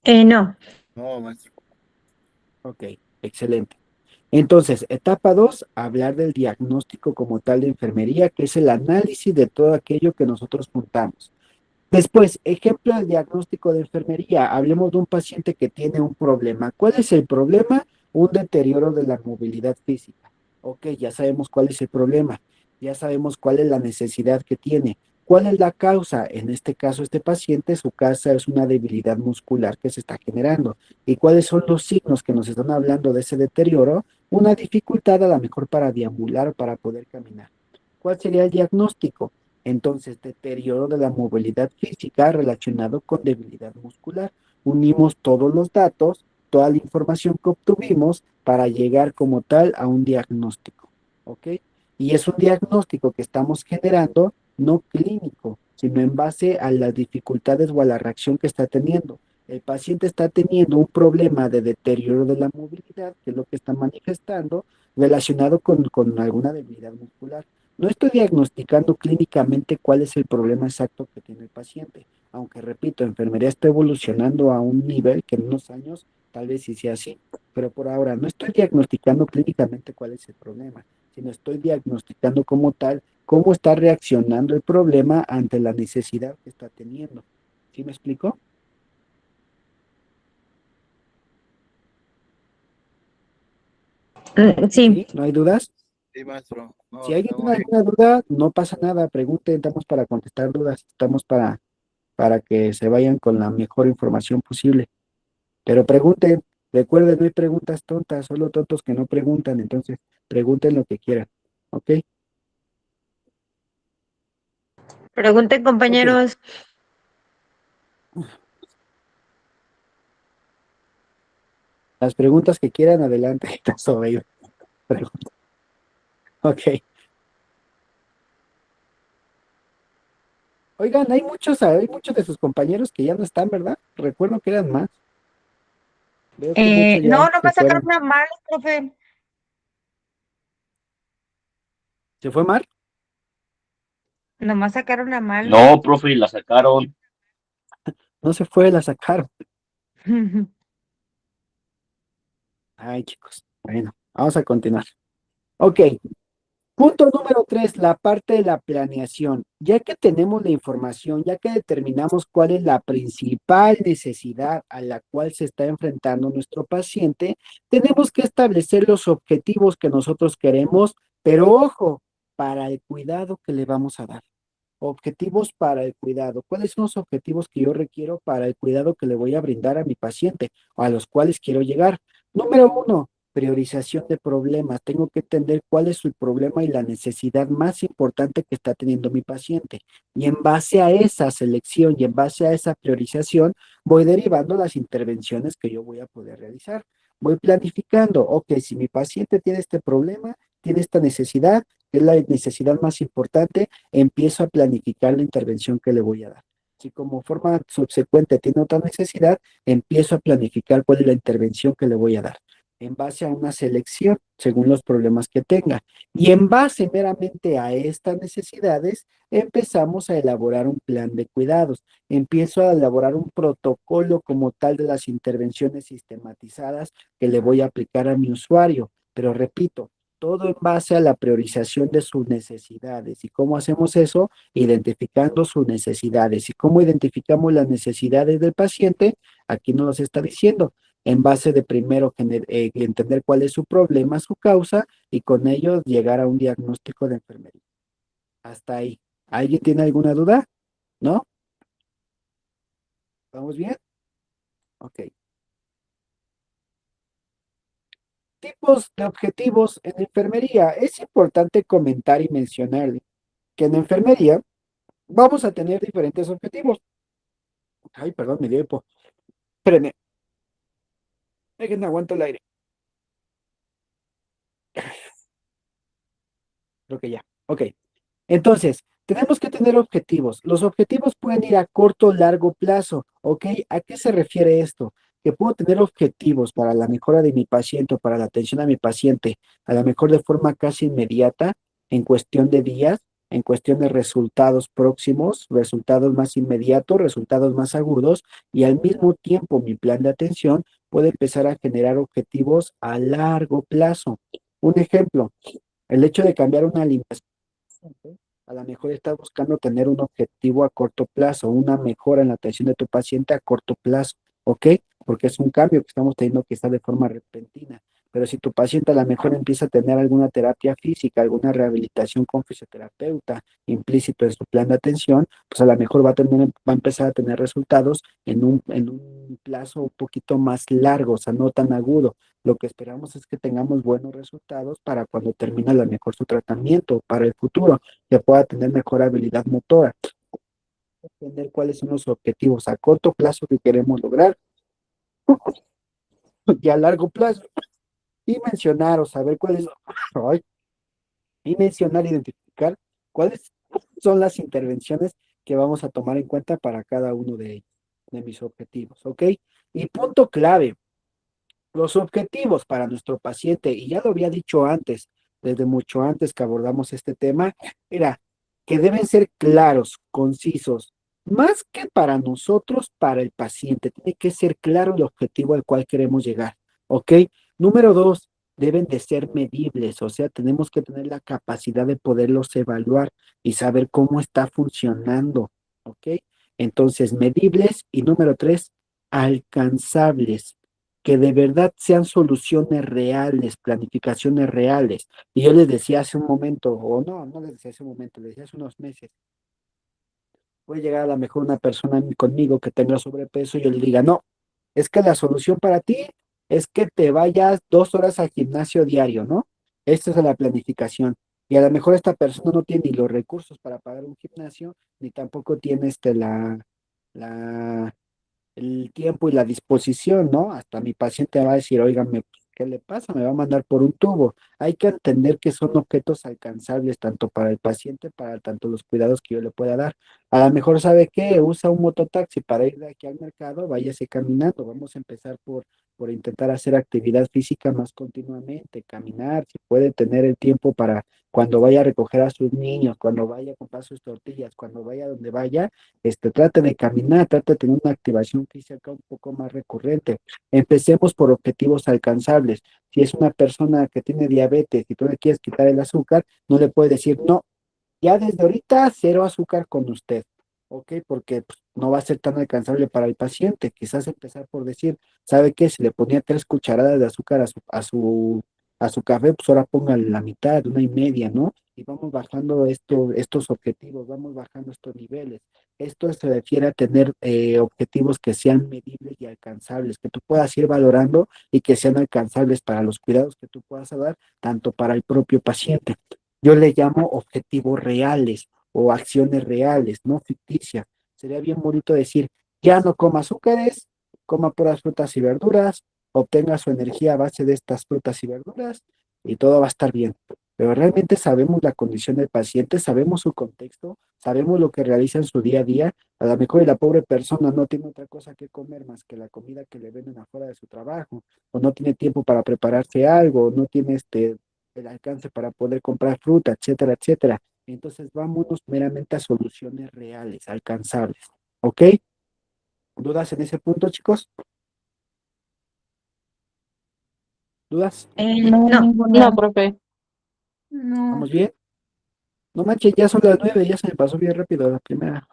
No. No, maestro. Ok, excelente. Entonces, etapa 2, hablar del diagnóstico como tal de enfermería, que es el análisis de todo aquello que nosotros juntamos. Después, ejemplo de diagnóstico de enfermería. Hablemos de un paciente que tiene un problema. ¿Cuál es el problema? Un deterioro de la movilidad física. Ok, ya sabemos cuál es el problema. Ya sabemos cuál es la necesidad que tiene. ¿Cuál es la causa? En este caso, este paciente, su causa es una debilidad muscular que se está generando. ¿Y cuáles son los signos que nos están hablando de ese deterioro? Una dificultad a lo mejor para deambular o para poder caminar. ¿Cuál sería el diagnóstico? Entonces, deterioro de la movilidad física relacionado con debilidad muscular. Unimos todos los datos, toda la información que obtuvimos para llegar como tal a un diagnóstico. ¿Ok? Y es un diagnóstico que estamos generando no clínico, sino en base a las dificultades o a la reacción que está teniendo. El paciente está teniendo un problema de deterioro de la movilidad, que es lo que está manifestando, relacionado con alguna debilidad muscular. No estoy diagnosticando clínicamente cuál es el problema exacto que tiene el paciente, aunque repito, enfermería está evolucionando a un nivel que en unos años tal vez sí sea así, pero por ahora no estoy diagnosticando clínicamente cuál es el problema, sino estoy diagnosticando como tal cómo está reaccionando el problema ante la necesidad que está teniendo. ¿Sí me explico? Sí. ¿Sí? ¿No hay dudas? Sí, maestro. No, Si alguien estamos tiene bien. alguna duda, no pasa nada, pregunten, estamos para contestar dudas, estamos para que se vayan con la mejor información posible. Pero pregunten, recuerden, no hay preguntas tontas, solo tontos que no preguntan, entonces pregunten lo que quieran, ¿ok? Pregunten, Ok, compañeros. las preguntas que quieran, adelante, sobre pregunta. Ok. Oigan, hay muchos de sus compañeros que ya no están, ¿verdad? Recuerdo que eran más. Veo que muchos ya No, se nomás sacaron fueron. una mal, profe. ¿Se fue Mar? Nomás sacaron una mal. No, profe, la sacaron. No se fue, la sacaron. Ay, chicos. Bueno, vamos a continuar. Ok, punto número 3, la parte de la planeación. Ya que tenemos la información, ya que determinamos cuál es la principal necesidad a la cual se está enfrentando nuestro paciente, tenemos que establecer los objetivos que nosotros queremos, pero ojo, para el cuidado que le vamos a dar. Objetivos para el cuidado. ¿Cuáles son los objetivos que yo requiero para el cuidado que le voy a brindar a mi paciente o a los cuales quiero llegar? Número 1, priorización de problemas. Tengo que entender cuál es el problema y la necesidad más importante que está teniendo mi paciente. Y en base a esa selección y en base a esa priorización, voy derivando las intervenciones que yo voy a poder realizar. Voy planificando, ok, si mi paciente tiene este problema, tiene esta necesidad, que es la necesidad más importante, empiezo a planificar la intervención que le voy a dar. Si como forma subsecuente tiene otra necesidad, empiezo a planificar cuál es la intervención que le voy a dar en base a una selección según los problemas que tenga. Y en base meramente a estas necesidades, empezamos a elaborar un plan de cuidados. Empiezo a elaborar un protocolo como tal de las intervenciones sistematizadas que le voy a aplicar a mi usuario. Pero repito, todo en base a la priorización de sus necesidades. ¿Y cómo hacemos eso? Identificando sus necesidades. ¿Y cómo identificamos las necesidades del paciente? Aquí nos los está diciendo en base de primero entender cuál es su problema, su causa, y con ello llegar a un diagnóstico de enfermería. Hasta ahí. ¿Alguien tiene alguna duda? ¿No? ¿Vamos bien? Ok. Tipos de objetivos en enfermería. Es importante comentar y mencionar que en enfermería vamos a tener diferentes objetivos. Ay, perdón, me dio hipo. Espérenme. Déjenme aguanto el aire. Creo que ya. Ok. Entonces, tenemos que tener objetivos. Los objetivos pueden ir a corto o largo plazo, ¿ok? ¿A qué se refiere esto? Que puedo tener objetivos para la mejora de mi paciente o para la atención a mi paciente, a lo mejor de forma casi inmediata, en cuestión de días, en cuestión de resultados próximos, resultados más inmediatos, resultados más agudos, y al mismo tiempo mi plan de atención puede empezar a generar objetivos a largo plazo. Un ejemplo, el hecho de cambiar una alimentación a lo mejor estás buscando tener un objetivo a corto plazo, una mejora en la atención de tu paciente a corto plazo, ¿ok? Porque es un cambio que estamos teniendo que estar de forma repentina. Pero si tu paciente a lo mejor empieza a tener alguna terapia física, alguna rehabilitación con fisioterapeuta implícito en su plan de atención, pues a lo mejor va a empezar a tener resultados en un plazo un poquito más largo, o sea, no tan agudo. Lo que esperamos es que tengamos buenos resultados para cuando termine a lo mejor su tratamiento para el futuro, que pueda tener mejor habilidad motora, entender cuáles son los objetivos a corto plazo que queremos lograr y a largo plazo, y mencionar o saber cuáles, ay, y mencionar, identificar cuáles son las intervenciones que vamos a tomar en cuenta para cada uno de mis objetivos, ¿ok? Y punto clave, los objetivos para nuestro paciente, y ya lo había dicho antes, desde mucho antes que abordamos este tema, era que deben ser claros, concisos, más que para nosotros, para el paciente. Tiene que ser claro el objetivo al cual queremos llegar, ¿ok? Número dos, deben de ser medibles, o sea, tenemos que tener la capacidad de poderlos evaluar y saber cómo está funcionando, ¿ok? Entonces, medibles y número tres, alcanzables, que de verdad sean soluciones reales, planificaciones reales. Y yo les decía hace un momento, o no, no les decía hace un momento, les decía hace unos meses, puede llegar a lo mejor una persona conmigo que tenga sobrepeso y yo le diga, no, es que la solución para ti es que te vayas 2 horas al gimnasio diario, ¿no? Esta es la planificación. Y a lo mejor esta persona no tiene ni los recursos para pagar un gimnasio, ni tampoco tiene la, el tiempo y la disposición, ¿no? Hasta mi paciente va a decir, óigame, ¿qué le pasa? Me va a mandar por un tubo. Hay que entender que son objetos alcanzables tanto para el paciente, para tanto los cuidados que yo le pueda dar. A lo mejor sabe que usa un mototaxi para ir de aquí al mercado, váyase caminando. Vamos a empezar por intentar hacer actividad física más continuamente, caminar, si puede tener el tiempo para cuando vaya a recoger a sus niños, cuando vaya a comprar sus tortillas, cuando vaya donde vaya, trate de caminar, trate de tener una activación física un poco más recurrente. Empecemos por objetivos alcanzables. Si es una persona que tiene diabetes y tú le quieres quitar el azúcar, no le puedes decir, no, ya desde ahorita cero azúcar con usted, ¿ok? Porque pues, no va a ser tan alcanzable para el paciente. Quizás empezar por decir, ¿sabe qué? Si le ponía 3 cucharadas de azúcar a su café, pues ahora ponga la mitad, una y media, ¿no? Y vamos bajando estos objetivos, vamos bajando estos niveles. Esto se refiere a tener objetivos que sean medibles y alcanzables, que tú puedas ir valorando y que sean alcanzables para los cuidados que tú puedas dar, tanto para el propio paciente. Yo le llamo objetivos reales o acciones reales, no ficticias. Sería bien bonito decir, ya no coma azúcares, coma puras frutas y verduras, obtenga su energía a base de estas frutas y verduras y todo va a estar bien. Pero realmente sabemos la condición del paciente, sabemos su contexto, sabemos lo que realiza en su día a día. A lo mejor la pobre persona no tiene otra cosa que comer más que la comida que le venden afuera de su trabajo, o no tiene tiempo para prepararse algo, o no tiene el alcance para poder comprar fruta, etcétera, etcétera. Entonces vámonos meramente a soluciones reales, alcanzables. ¿Ok? ¿Dudas en ese punto, chicos? ¿Dudas? No, No, profe. ¿Vamos bien? No manches, ya son las 9, ya se me pasó bien rápido la primera.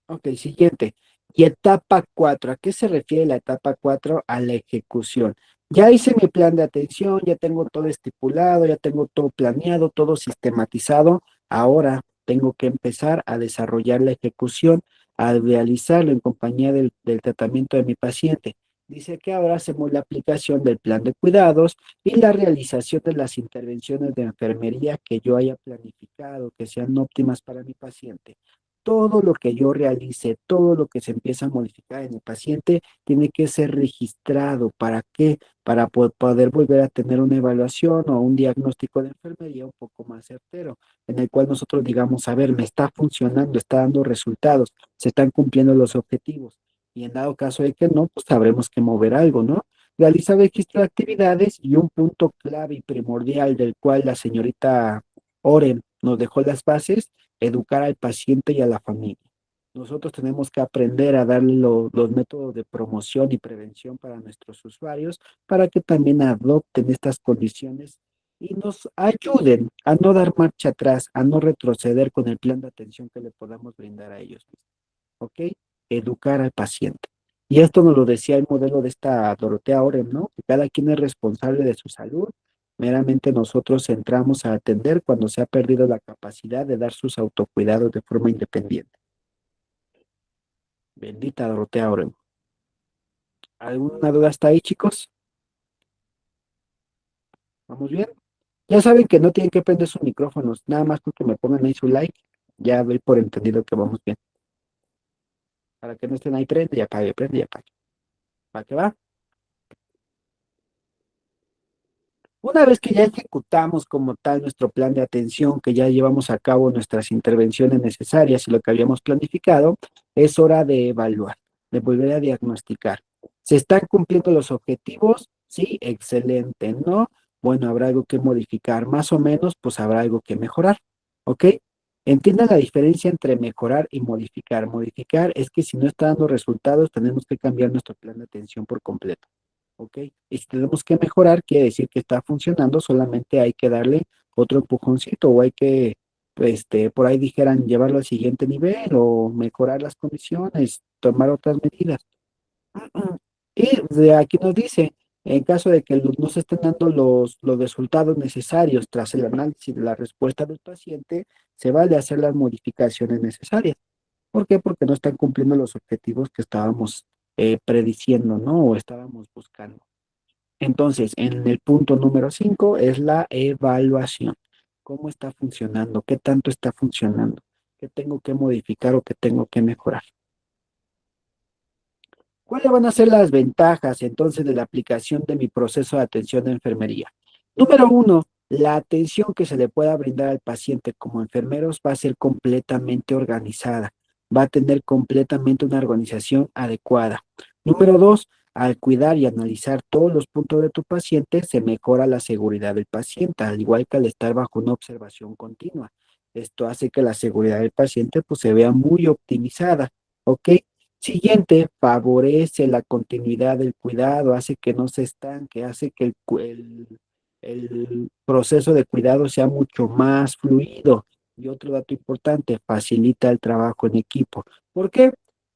Ok, siguiente. Y etapa 4. ¿A qué se refiere la etapa 4? A la ejecución. Ya hice mi plan de atención, ya tengo todo estipulado, ya tengo todo planeado, todo sistematizado. Ahora tengo que empezar a desarrollar la ejecución, a realizarlo en compañía del tratamiento de mi paciente. Dice que ahora hacemos la aplicación del plan de cuidados y la realización de las intervenciones de enfermería que yo haya planificado, que sean óptimas para mi paciente. Todo lo que yo realice, todo lo que se empieza a modificar en el paciente, tiene que ser registrado. ¿Para qué? Para poder volver a tener una evaluación o un diagnóstico de enfermería un poco más certero, en el cual nosotros digamos, a ver, me está funcionando, está dando resultados, se están cumpliendo los objetivos. Y en dado caso de que no, pues sabremos que mover algo, ¿no? Realiza registro de actividades y un punto clave y primordial del cual la señorita Oren nos dejó las bases, educar al paciente y a la familia. Nosotros tenemos que aprender a darle los métodos de promoción y prevención para nuestros usuarios para que también adopten estas condiciones y nos ayuden a no dar marcha atrás, a no retroceder con el plan de atención que le podamos brindar a ellos. ¿Ok? Educar al paciente. Y esto nos lo decía el modelo de esta Dorotea Oren, ¿no? Que cada quien es responsable de su salud. Meramente nosotros entramos a atender cuando se ha perdido la capacidad de dar sus autocuidados de forma independiente. Bendita Dorotea Oren. ¿Alguna duda hasta ahí, chicos? ¿Vamos bien? Ya saben que no tienen que prender sus micrófonos, nada más porque me pongan ahí su like, ya doy por entendido que vamos bien. Para que no estén ahí, prende y apague. ¿Para qué va? Una vez que ya ejecutamos como tal nuestro plan de atención, que ya llevamos a cabo nuestras intervenciones necesarias y lo que habíamos planificado, es hora de evaluar, de volver a diagnosticar. ¿Se están cumpliendo los objetivos? Sí, excelente, ¿no? Bueno, habrá algo que modificar, más o menos, pues habrá algo que mejorar, ¿ok? Entiendan la diferencia entre mejorar y modificar. Modificar es que si no está dando resultados, tenemos que cambiar nuestro plan de atención por completo. ¿Ok? Y si tenemos que mejorar, quiere decir que está funcionando, solamente hay que darle otro empujoncito o hay que, pues, por ahí dijeran, llevarlo al siguiente nivel o mejorar las condiciones, tomar otras medidas. Y de aquí nos dice, en caso de que no se estén dando los resultados necesarios tras el análisis de la respuesta del paciente, se vale hacer las modificaciones necesarias. ¿Por qué? Porque no están cumpliendo los objetivos que estábamos prediciendo, ¿no? O estábamos buscando. Entonces, en el punto número 5 es la evaluación. ¿Cómo está funcionando? ¿Qué tanto está funcionando? ¿Qué tengo que modificar o qué tengo que mejorar? ¿Cuáles van a ser las ventajas entonces de la aplicación de mi proceso de atención de enfermería? Número 1, la atención que se le pueda brindar al paciente como enfermeros va a ser completamente organizada, va a tener completamente una organización adecuada. Número 2, al cuidar y analizar todos los puntos de tu paciente, se mejora la seguridad del paciente, al igual que al estar bajo una observación continua. Esto hace que la seguridad del paciente pues, se vea muy optimizada, ¿ok? Siguiente, favorece la continuidad del cuidado, hace que no se estanque, hace que el proceso de cuidado sea mucho más fluido. Y otro dato importante, facilita el trabajo en equipo. ¿Por qué?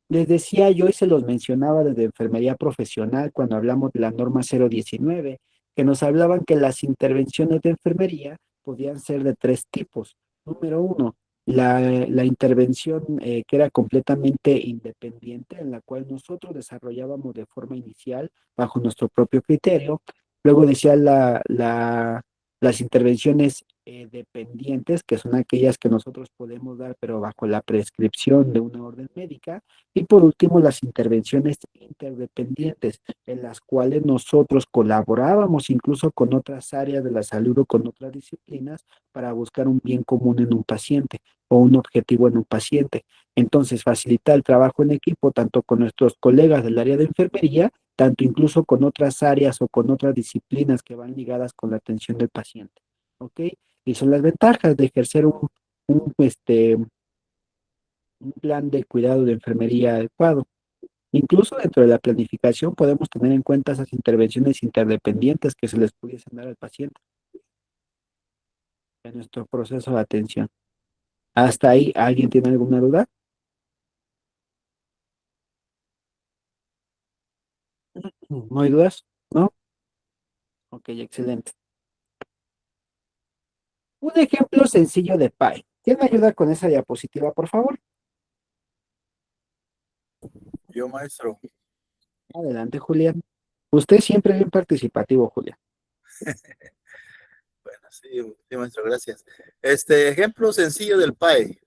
Les decía yo y se los mencionaba desde enfermería profesional cuando hablamos de la norma 019, que nos hablaban que las intervenciones de enfermería podían ser de tres tipos. Número uno, la intervención que era completamente independiente, en la cual nosotros desarrollábamos de forma inicial bajo nuestro propio criterio. Luego decía las intervenciones dependientes, que son aquellas que nosotros podemos dar, pero bajo la prescripción de una orden médica, y por último, las intervenciones interdependientes, en las cuales nosotros colaborábamos incluso con otras áreas de la salud o con otras disciplinas para buscar un bien común en un paciente o un objetivo en un paciente. Entonces, facilita el trabajo en equipo tanto con nuestros colegas del área de enfermería, tanto incluso con otras áreas o con otras disciplinas que van ligadas con la atención del paciente. ¿Ok? Y son las ventajas de ejercer un plan de cuidado de enfermería adecuado. Incluso dentro de la planificación podemos tener en cuenta esas intervenciones interdependientes que se les pudiesen dar al paciente en nuestro proceso de atención. ¿Hasta ahí alguien tiene alguna duda? ¿No hay dudas? ¿No? Ok, excelente. Un ejemplo sencillo de PAI. ¿Quién me ayuda con esa diapositiva, por favor? Yo, maestro. Adelante, Julián. Usted siempre bien participativo, Julián. Bueno, sí, sí, maestro, gracias. Este ejemplo sencillo del PAE.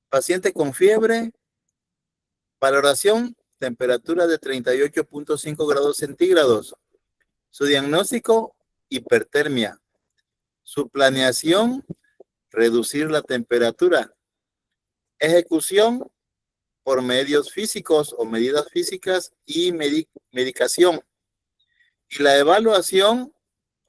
Paciente con fiebre, valoración, temperatura de 38.5 grados centígrados. Su diagnóstico, hipertermia. Su planeación, reducir la temperatura. Ejecución por medios físicos o medidas físicas y medicación. Y la evaluación,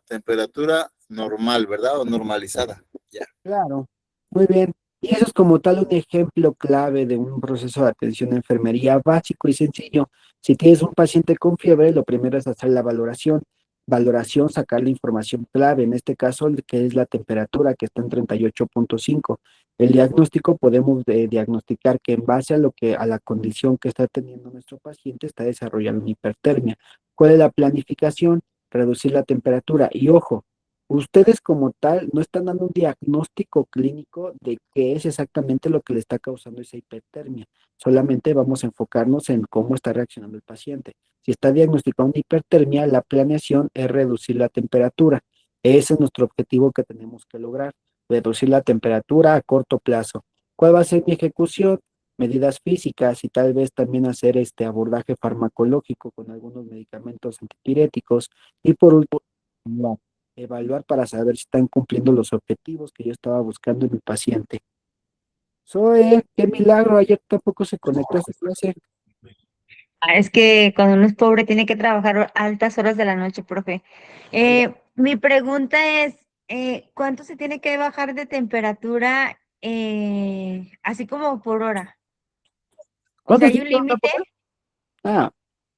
temperatura normal, ¿verdad? O normalizada. Ya. Claro, muy bien. Y eso es como tal un ejemplo clave de un proceso de atención de enfermería básico y sencillo. Si tienes un paciente con fiebre, lo primero es hacer la valoración. Valoración, sacar la información clave, en este caso, que es la temperatura, que está en 38.5. El diagnóstico, podemos diagnosticar que en base a a la condición que está teniendo nuestro paciente, está desarrollando una hipertermia. ¿Cuál es la planificación? Reducir la temperatura. Y ojo, ustedes como tal no están dando un diagnóstico clínico de qué es exactamente lo que le está causando esa hipertermia. Solamente vamos a enfocarnos en cómo está reaccionando el paciente. Si está diagnosticando una hipertermia, la planeación es reducir la temperatura. Ese es nuestro objetivo que tenemos que lograr, reducir la temperatura a corto plazo. ¿Cuál va a ser mi ejecución? Medidas físicas y tal vez también hacer este abordaje farmacológico con algunos medicamentos antipiréticos. Y por último, evaluar para saber si están cumpliendo los objetivos que yo estaba buscando en mi paciente. Zoe, qué milagro, ayer tampoco se conectó a su clase. Es que cuando uno es pobre tiene que trabajar altas horas de la noche, profe. Mi pregunta es, ¿cuánto se tiene que bajar de temperatura, así como por hora? O sea, ¿Cuántos ¿hay días un van a límite? poner? Ah,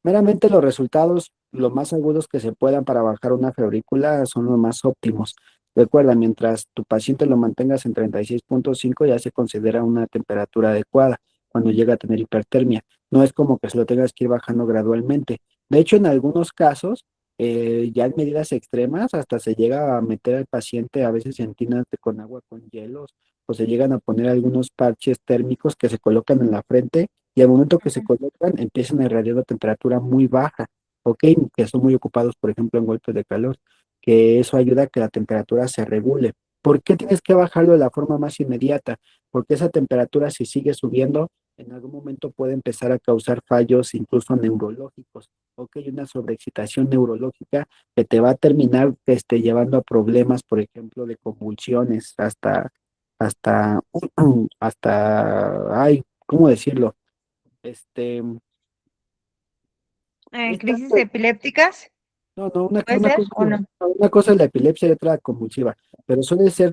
meramente los resultados, lo más agudos que se puedan para bajar una febrícula son los más óptimos. Recuerda, mientras tu paciente lo mantengas en 36.5 ya se considera una temperatura adecuada cuando llega a tener hipertermia. No es como que se lo tengas que ir bajando gradualmente. De hecho, en algunos casos, ya en medidas extremas, hasta se llega a meter al paciente a veces en tinas con agua con hielos o se llegan a poner algunos parches térmicos que se colocan en la frente y al momento que se Ujú. colocan empiezan a irradiar a temperatura muy baja, ¿ok? Que son muy ocupados, por ejemplo, en golpes de calor, que eso ayuda a que la temperatura se regule. ¿Por qué tienes que bajarlo de la forma más inmediata? Porque esa temperatura, si sigue subiendo, en algún momento puede empezar a causar fallos incluso neurológicos, ¿ok? Una sobreexcitación neurológica que te va a terminar llevando a problemas, por ejemplo, de convulsiones, hasta, ay, ¿cómo decirlo? Este, esta- ¿Crisis epilépticas? no, ¿Puede ser o no? una cosa es la epilepsia y otra la convulsiva, pero suele ser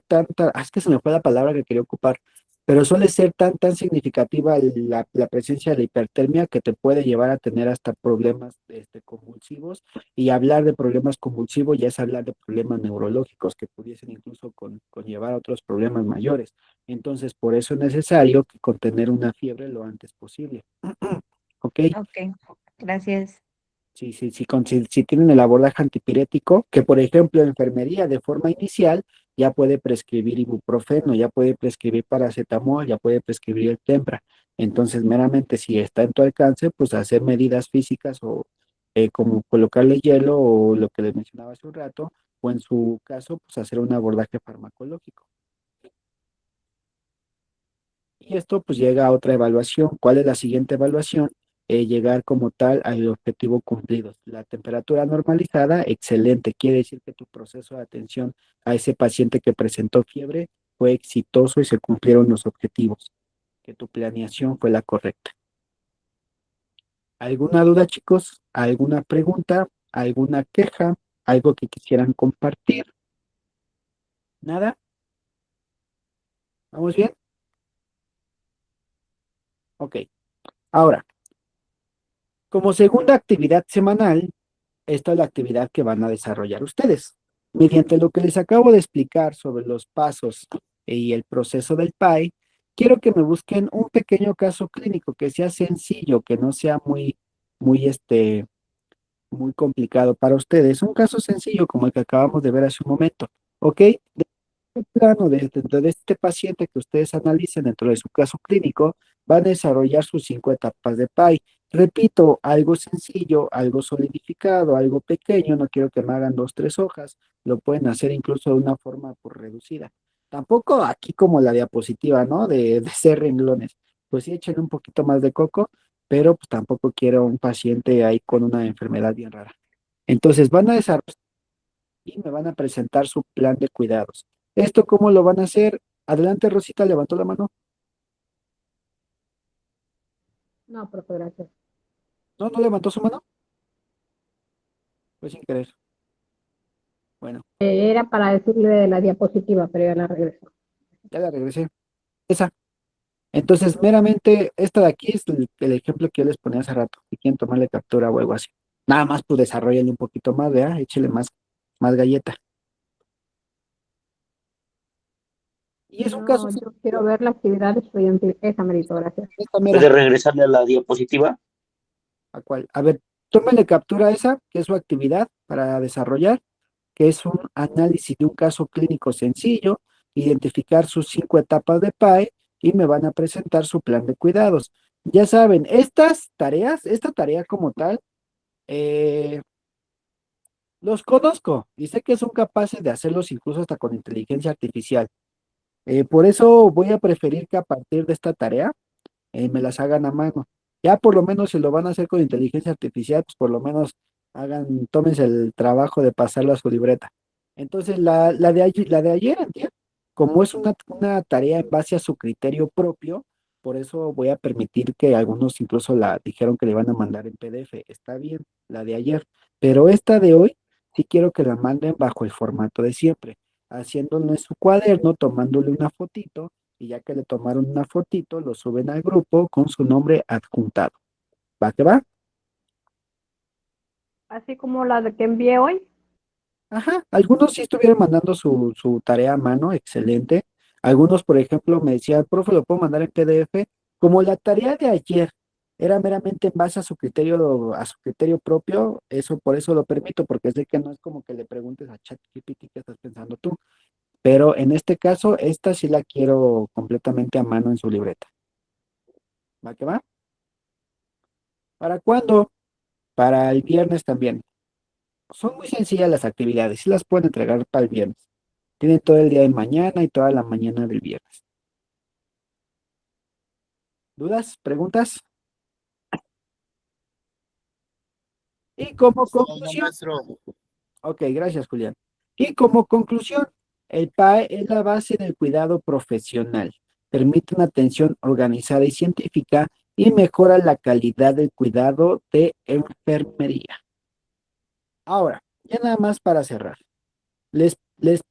es que se me fue la palabra que quería ocupar, pero suele ser tan significativa la presencia de la hipertermia que te puede llevar a tener hasta problemas convulsivos, y hablar de problemas convulsivos ya es hablar de problemas neurológicos que pudiesen incluso conllevar a otros problemas mayores. Entonces, por eso es necesario que contener una fiebre lo antes posible. ¿Ok? Ok, gracias. Si tienen el abordaje antipirético, que por ejemplo enfermería de forma inicial ya puede prescribir ibuprofeno, ya puede prescribir paracetamol, ya puede prescribir el Tempra. Entonces, meramente si está en tu alcance, pues hacer medidas físicas o como colocarle hielo o lo que les mencionaba hace un rato, o en su caso, pues hacer un abordaje farmacológico. Y esto pues llega a otra evaluación. ¿Cuál es la siguiente evaluación? Llegar como tal al objetivo cumplido. La temperatura normalizada, excelente. Quiere decir que tu proceso de atención a ese paciente que presentó fiebre fue exitoso y se cumplieron los objetivos, que tu planeación fue la correcta. ¿Alguna duda, chicos? ¿Alguna pregunta? ¿Alguna queja? ¿Algo que quisieran compartir? ¿Nada? ¿Vamos bien? Ok. Ahora, como segunda actividad semanal, esta es la actividad que van a desarrollar ustedes. Mediante lo que les acabo de explicar sobre los pasos y el proceso del PAI, quiero que me busquen un pequeño caso clínico que sea sencillo, que no sea muy, muy complicado para ustedes. Un caso sencillo como el que acabamos de ver hace un momento, ¿ok? Plano dentro de este paciente que ustedes analicen dentro de su caso clínico, van a desarrollar sus 5 etapas de PAI. Repito, algo sencillo, algo solidificado, algo pequeño, no quiero que me hagan 2, 3 hojas, lo pueden hacer incluso de una forma por reducida. Tampoco aquí como la diapositiva, ¿no? De 6 renglones. Pues sí, echen un poquito más de coco, pero pues tampoco quiero un paciente ahí con una enfermedad bien rara. Entonces van a desarrollar y me van a presentar su plan de cuidados. ¿Esto cómo lo van a hacer? Adelante, Rosita, levantó la mano. No, profe, gracias. No, no levantó su mano. Pues sin querer. Bueno, Era para decirle de la diapositiva, pero ya la regreso. ya la regresé. Esa. Entonces, meramente, esta de aquí es el ejemplo que yo les ponía hace rato. Si quieren tomarle captura o algo así. Nada más, pues desarrollenle un poquito más, ¿verdad? Échele más galleta. Y es un caso, No, yo quiero ver la actividad estudiantil. Esa, Merito, gracias. esta mera. ¿Puede regresarle a la diapositiva? ¿A cuál? A ver, tómenle captura a esa, que es su actividad para desarrollar, que es un análisis de un caso clínico sencillo, identificar sus 5 etapas de PAE y me van a presentar su plan de cuidados. Ya saben, estas tareas, esta tarea como tal, eh, los conozco y sé que son capaces de hacerlos incluso hasta con inteligencia artificial. Por eso voy a preferir que a partir de esta tarea me las hagan a mano. Ya por lo menos si lo van a hacer con inteligencia artificial, pues por lo menos tómense el trabajo de pasarlo a su libreta. Entonces, la de ayer, antier, como es una tarea en base a su criterio propio, por eso voy a permitir que algunos incluso la dijeron que le van a mandar en PDF. Está bien, la de ayer, pero esta de hoy sí quiero que la manden bajo el formato de siempre, haciéndolo en su cuaderno, tomándole una fotito y ya que le tomaron una fotito, lo suben al grupo con su nombre adjuntado. ¿Va que va? Así como la de que envié hoy. Ajá, algunos sí estuvieron mandando su tarea a mano, excelente. Algunos, por ejemplo, me decían, profe, lo puedo mandar en PDF. Como la tarea de ayer era meramente en base a su criterio propio, eso por eso lo permito, porque sé que no es como que le preguntes a ChatGPT qué estás pensando tú. Pero en este caso, esta sí la quiero completamente a mano en su libreta. ¿Va que va? ¿Para cuándo? Para el viernes también. Son muy sencillas las actividades, sí las pueden entregar para el viernes. Tienen todo el día de mañana y toda la mañana del viernes. ¿Dudas? ¿Preguntas? Y como Todo, conclusión, maestro. ok, gracias, Julián. Y como conclusión, el PAE es la base del cuidado profesional. Permite una atención organizada y científica y mejora la calidad del cuidado de enfermería. Ahora, ya nada más para cerrar. Les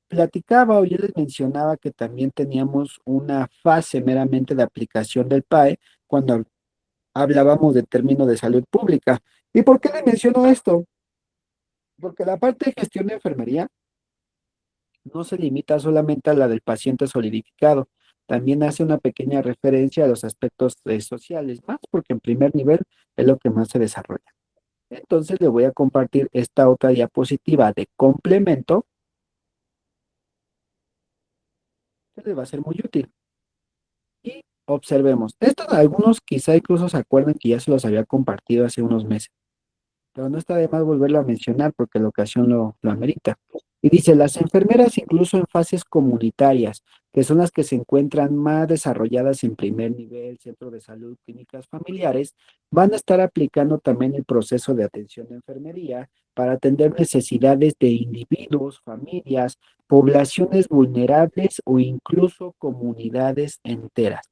platicaba o yo les mencionaba que también teníamos una fase meramente de aplicación del PAE cuando hablábamos de términos de salud pública. ¿Y por qué les menciono esto? Porque la parte de gestión de enfermería no se limita solamente a la del paciente solidificado, también hace una pequeña referencia a los aspectos sociales, más porque en primer nivel es lo que más se desarrolla. Entonces le voy a compartir esta otra diapositiva de complemento que les va a ser muy útil. Y observemos. Estos algunos quizá incluso se acuerdan que ya se los había compartido hace unos meses, pero no está de más volverlo a mencionar porque la ocasión lo amerita. Y dice, las enfermeras incluso en fases comunitarias, que son las que se encuentran más desarrolladas en primer nivel, centro de salud, clínicas familiares, van a estar aplicando también el proceso de atención de enfermería para atender necesidades de individuos, familias, poblaciones vulnerables o incluso comunidades enteras.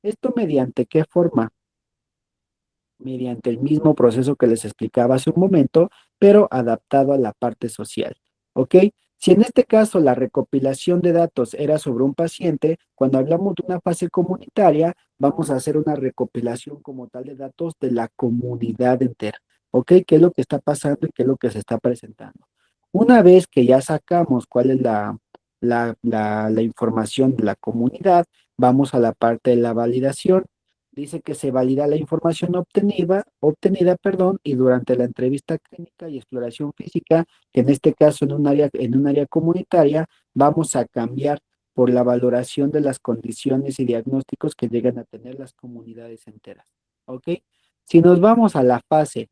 ¿Esto mediante qué forma? Mediante el mismo proceso que les explicaba hace un momento, pero adaptado a la parte social. ¿Ok? Si en este caso la recopilación de datos era sobre un paciente, cuando hablamos de una fase comunitaria, vamos a hacer una recopilación como tal de datos de la comunidad entera. ¿Ok? ¿Qué es lo que está pasando y qué es lo que se está presentando? Una vez que ya sacamos cuál es la información de la comunidad, vamos a la parte de la validación. Dice que se valida la información obtenida, y durante la entrevista clínica y exploración física, que en este caso en un área comunitaria, vamos a cambiar por la valoración de las condiciones y diagnósticos que llegan a tener las comunidades enteras. ¿Ok? Si nos vamos a la fase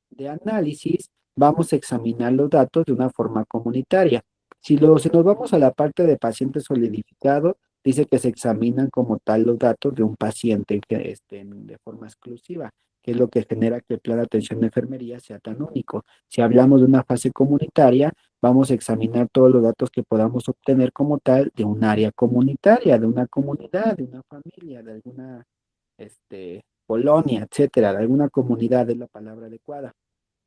de análisis, vamos a examinar los datos de una forma comunitaria. Si nos vamos a la parte de paciente solidificado, dice que se examinan como tal los datos de un paciente que estén de forma exclusiva, que es lo que genera que el plan de atención de enfermería sea tan único. Si hablamos de una fase comunitaria, vamos a examinar todos los datos que podamos obtener como tal de un área comunitaria, de una comunidad, de una familia, de alguna colonia, etcétera, de alguna comunidad es la palabra adecuada.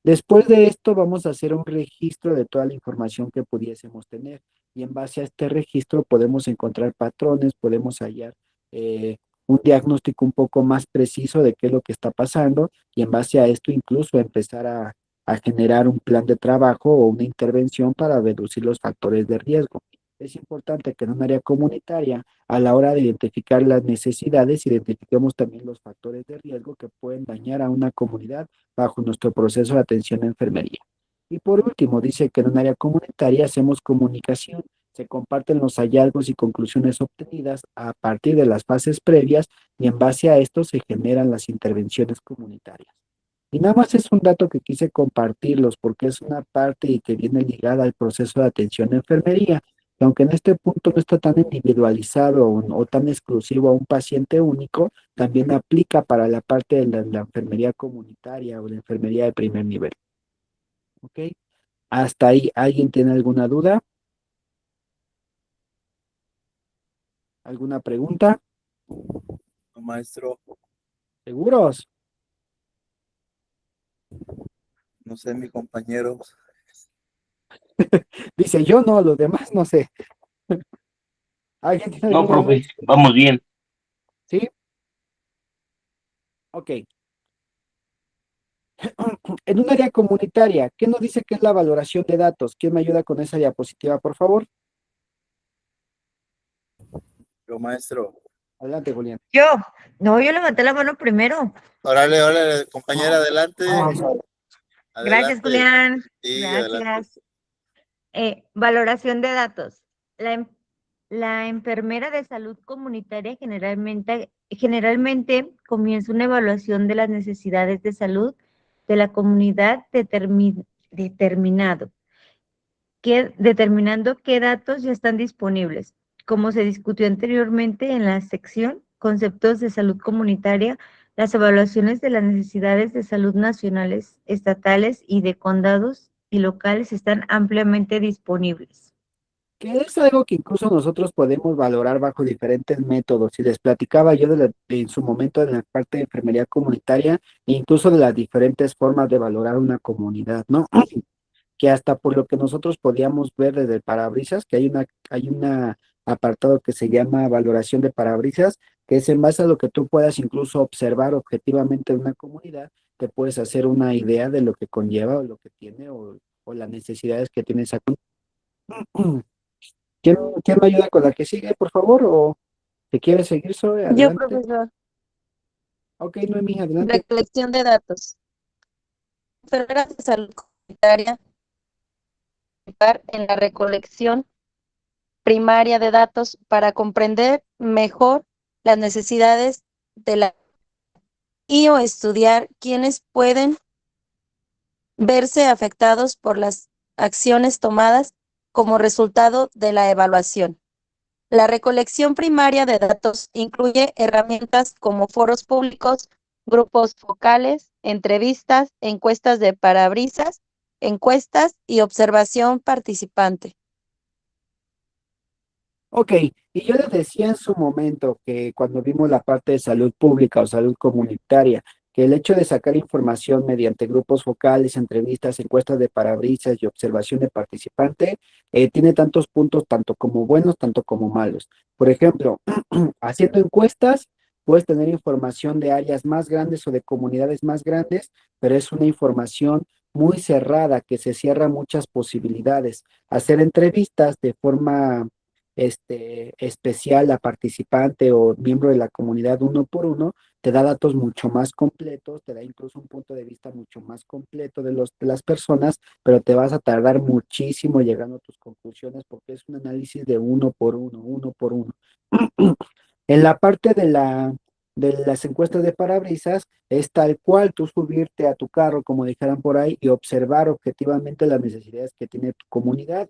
Después de esto vamos a hacer un registro de toda la información que pudiésemos tener y en base a este registro podemos encontrar patrones, podemos hallar un diagnóstico un poco más preciso de qué es lo que está pasando y en base a esto incluso empezar a generar un plan de trabajo o una intervención para reducir los factores de riesgo. Es importante que en un área comunitaria, a la hora de identificar las necesidades, identifiquemos también los factores de riesgo que pueden dañar a una comunidad bajo nuestro proceso de atención a enfermería. Y por último, dice que en un área comunitaria hacemos comunicación, se comparten los hallazgos y conclusiones obtenidas a partir de las fases previas y en base a esto se generan las intervenciones comunitarias. Y nada más es un dato que quise compartirlos porque es una parte y que viene ligada al proceso de atención a enfermería, que aunque en este punto no está tan individualizado o tan exclusivo a un paciente único, también aplica para la parte de la enfermería comunitaria o la enfermería de primer nivel. ¿Ok? Hasta ahí, ¿alguien tiene alguna duda? ¿Alguna pregunta? Maestro, ¿Seguros? no sé, mi compañero. Dice yo no, los demás no sé. ¿Alguien tiene No, alguna duda? profe, vamos bien. ¿Sí? Ok. En un área comunitaria, ¿qué nos dice que es la valoración de datos? ¿Quién me ayuda con esa diapositiva, por favor? Yo, maestro. Adelante, Julián. No, yo levanté la mano primero. Órale, órale, compañera, adelante. Gracias, Adelante. Julián. Sí, adelante. Gracias. Valoración de datos. La enfermera de salud comunitaria generalmente comienza una evaluación de las necesidades de salud de la comunidad determinando qué datos ya están disponibles. Como se discutió anteriormente en la sección Conceptos de Salud Comunitaria, las evaluaciones de las necesidades de salud nacionales, estatales y de condados y locales están ampliamente disponibles. Que es algo que incluso nosotros podemos valorar bajo diferentes métodos. Y les platicaba yo en su momento en la parte de enfermería comunitaria, e incluso de las diferentes formas de valorar una comunidad, ¿no? Que hasta por lo que nosotros podíamos ver desde el parabrisas, que hay una apartado que se llama valoración de parabrisas, que es en base a lo que tú puedas incluso observar objetivamente en una comunidad, te puedes hacer una idea de lo que conlleva o lo que tiene o las necesidades que tiene esa comunidad. ¿Quién me ayuda con la que sigue, por favor? ¿O si quiere seguir, Zoe? Yo, Adelante. profesor, Ok, Noemí, adelante. recolección de datos. Enfermeras de salud comunitaria participar en la recolección primaria de datos para comprender mejor las necesidades de la y o estudiar quiénes pueden verse afectados por las acciones tomadas como resultado de la evaluación. La recolección primaria de datos incluye herramientas como foros públicos, grupos focales, entrevistas, encuestas de parabrisas, encuestas y observación participante. Ok, y yo les decía en su momento que cuando vimos la parte de salud pública o salud comunitaria, que el hecho de sacar información mediante grupos focales, entrevistas, encuestas de parabrisas y observación de participante, tiene tantos puntos, tanto como buenos, tanto como malos. Por ejemplo, haciendo encuestas, puedes tener información de áreas más grandes o de comunidades más grandes, pero es una información muy cerrada que se cierra muchas posibilidades. Hacer entrevistas de forma especial a participante o miembro de la comunidad uno por uno, te da datos mucho más completos, te da incluso un punto de vista mucho más completo de las personas, pero te vas a tardar muchísimo llegando a tus conclusiones porque es un análisis de uno por uno, uno por uno. En la parte de las encuestas de parabrisas, es tal cual tú subirte a tu carro, como dijeran por ahí, y observar objetivamente las necesidades que tiene tu comunidad.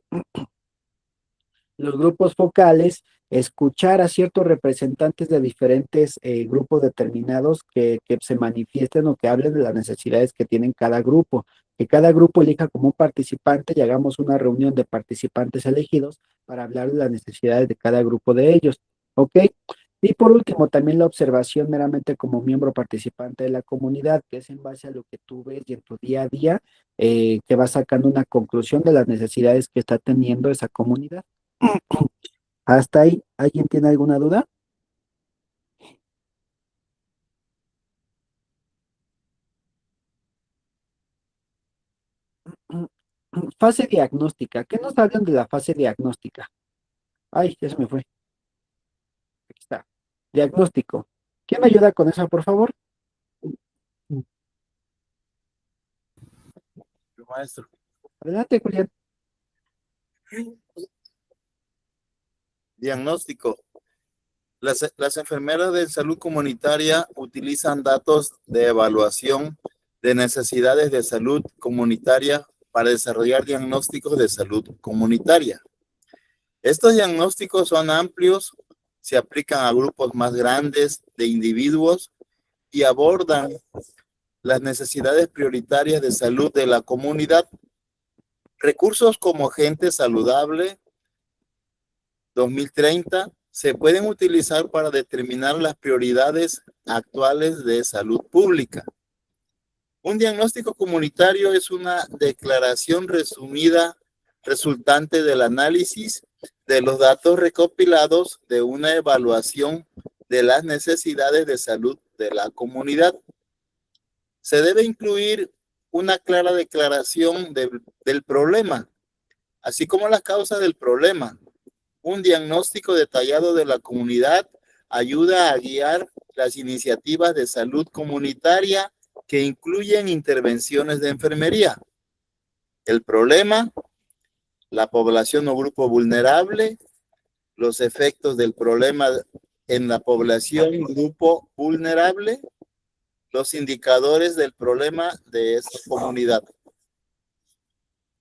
Los grupos focales, escuchar a ciertos representantes de diferentes grupos determinados que se manifiesten o que hablen de las necesidades que tienen cada grupo, que cada grupo elija como un participante y hagamos una reunión de participantes elegidos para hablar de las necesidades de cada grupo de ellos, ¿ok? Y por último, también la observación meramente como miembro participante de la comunidad, que es en base a lo que tú ves y en tu día a día, que vas sacando una conclusión de las necesidades que está teniendo esa comunidad. Hasta ahí, ¿alguien tiene alguna duda? Fase diagnóstica. ¿Qué nos hablan de la fase diagnóstica? Ay, ya se me fue. Aquí está. Diagnóstico. ¿Quién me ayuda con eso, por favor? Maestro. Adelante, Julián. Diagnóstico. Las enfermeras de salud comunitaria utilizan datos de evaluación de necesidades de salud comunitaria para desarrollar diagnósticos de salud comunitaria. Estos diagnósticos son amplios, se aplican a grupos más grandes de individuos y abordan las necesidades prioritarias de salud de la comunidad. Recursos como Gente Saludable 2030 se pueden utilizar para determinar las prioridades actuales de salud pública. Un diagnóstico comunitario es una declaración resumida resultante del análisis de los datos recopilados de una evaluación de las necesidades de salud de la comunidad. Se debe incluir una clara declaración del problema, así como las causas del problema. Un diagnóstico detallado de la comunidad ayuda a guiar las iniciativas de salud comunitaria que incluyen intervenciones de enfermería. El problema, la población o grupo vulnerable, los efectos del problema en la población grupo vulnerable, los indicadores del problema de esa comunidad.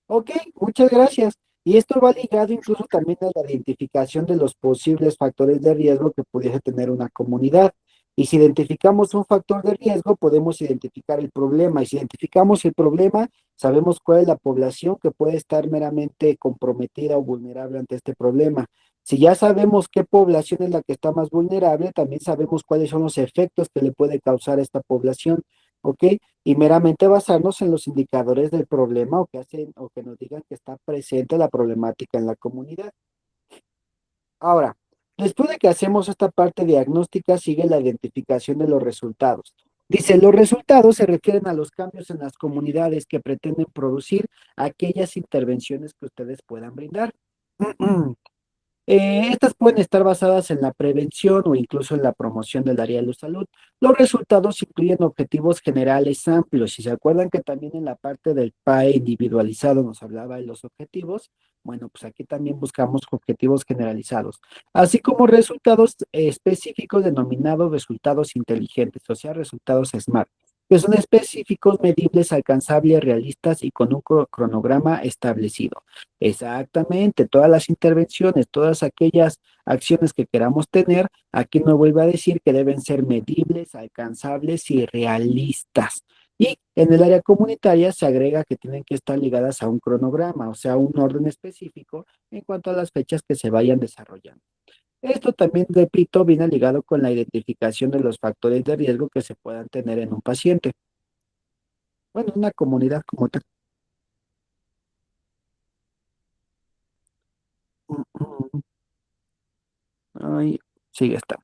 Ok, muchas gracias. Y esto va ligado incluso también a la identificación de los posibles factores de riesgo que pudiese tener una comunidad. Y si identificamos un factor de riesgo, podemos identificar el problema. Y si identificamos el problema, sabemos cuál es la población que puede estar meramente comprometida o vulnerable ante este problema. Si ya sabemos qué población es la que está más vulnerable, también sabemos cuáles son los efectos que le puede causar a esta población. ¿Ok? Y meramente basarnos en los indicadores del problema o que hacen o que nos digan que está presente la problemática en la comunidad. Ahora, después de que hacemos esta parte diagnóstica, sigue la identificación de los resultados. Dice, los resultados se refieren a los cambios en las comunidades que pretenden producir aquellas intervenciones que ustedes puedan brindar. Estas pueden estar basadas en la prevención o incluso en la promoción del área de la salud. Los resultados incluyen objetivos generales amplios. Si se acuerdan que también en la parte del PAE individualizado nos hablaba de los objetivos, bueno, pues aquí también buscamos objetivos generalizados, así como resultados específicos denominados resultados inteligentes, o sea, resultados SMART. que son específicos, medibles, alcanzables, realistas y con un cronograma establecido. Exactamente, todas las intervenciones, todas aquellas acciones que queramos tener, aquí me vuelve a decir que deben ser medibles, alcanzables y realistas. Y en el área comunitaria se agrega que tienen que estar ligadas a un cronograma, o sea, un orden específico en cuanto a las fechas que se vayan desarrollando. Esto también, repito, viene ligado con la identificación de los factores de riesgo que se puedan tener en un paciente. Bueno, una comunidad como tal. Ay, sigue esta.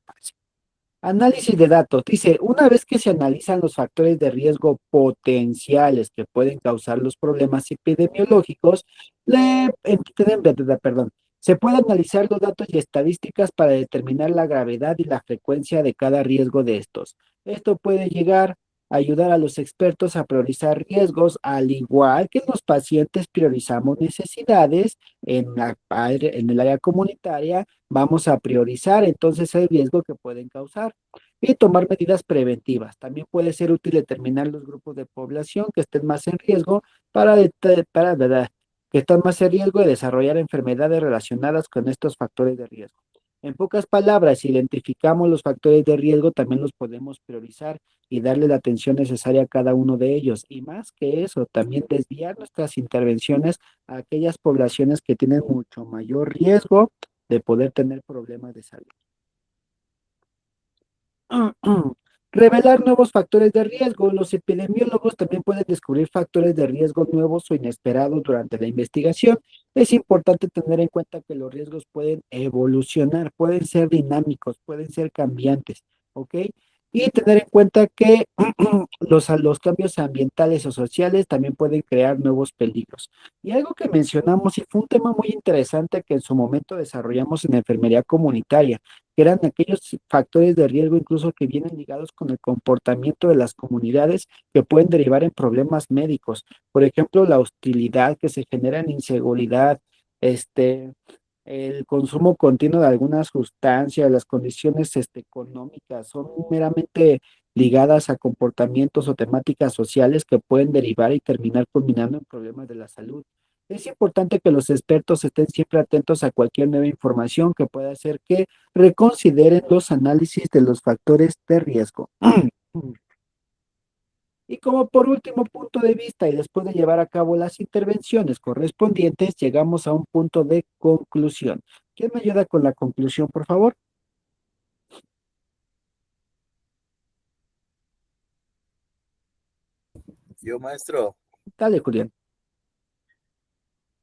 Análisis de datos. Dice, una vez que se analizan los factores de riesgo potenciales que pueden causar los problemas epidemiológicos, perdón, se puede analizar los datos y estadísticas para determinar la gravedad y la frecuencia de cada riesgo de estos. Esto puede llegar a ayudar a los expertos a priorizar riesgos, al igual que los pacientes priorizamos necesidades en el área comunitaria. Vamos a priorizar entonces el riesgo que pueden causar y tomar medidas preventivas. También puede ser útil determinar los grupos de población que estén más en riesgo ¿verdad? Que están más en riesgo de desarrollar enfermedades relacionadas con estos factores de riesgo. En pocas palabras, si identificamos los factores de riesgo, también los podemos priorizar y darle la atención necesaria a cada uno de ellos. Y más que eso, también desviar nuestras intervenciones a aquellas poblaciones que tienen mucho mayor riesgo de poder tener problemas de salud. Revelar nuevos factores de riesgo. Los epidemiólogos también pueden descubrir factores de riesgo nuevos o inesperados durante la investigación. Es importante tener en cuenta que los riesgos pueden evolucionar, pueden ser dinámicos, pueden ser cambiantes, ¿ok? Y tener en cuenta que los cambios ambientales o sociales también pueden crear nuevos peligros. Y algo que mencionamos, y fue un tema muy interesante que en su momento desarrollamos en enfermería comunitaria, que eran aquellos factores de riesgo incluso que vienen ligados con el comportamiento de las comunidades que pueden derivar en problemas médicos. Por ejemplo, la hostilidad que se genera en inseguridad, el consumo continuo de algunas sustancias, las condiciones económicas son meramente ligadas a comportamientos o temáticas sociales que pueden derivar y terminar culminando en problemas de la salud. Es importante que los expertos estén siempre atentos a cualquier nueva información que pueda hacer que reconsideren los análisis de los factores de riesgo. Y como por último punto de vista y después de llevar a cabo las intervenciones correspondientes, llegamos a un punto de conclusión. ¿Quién me ayuda con la conclusión, por favor? Yo, maestro. Dale, Julián.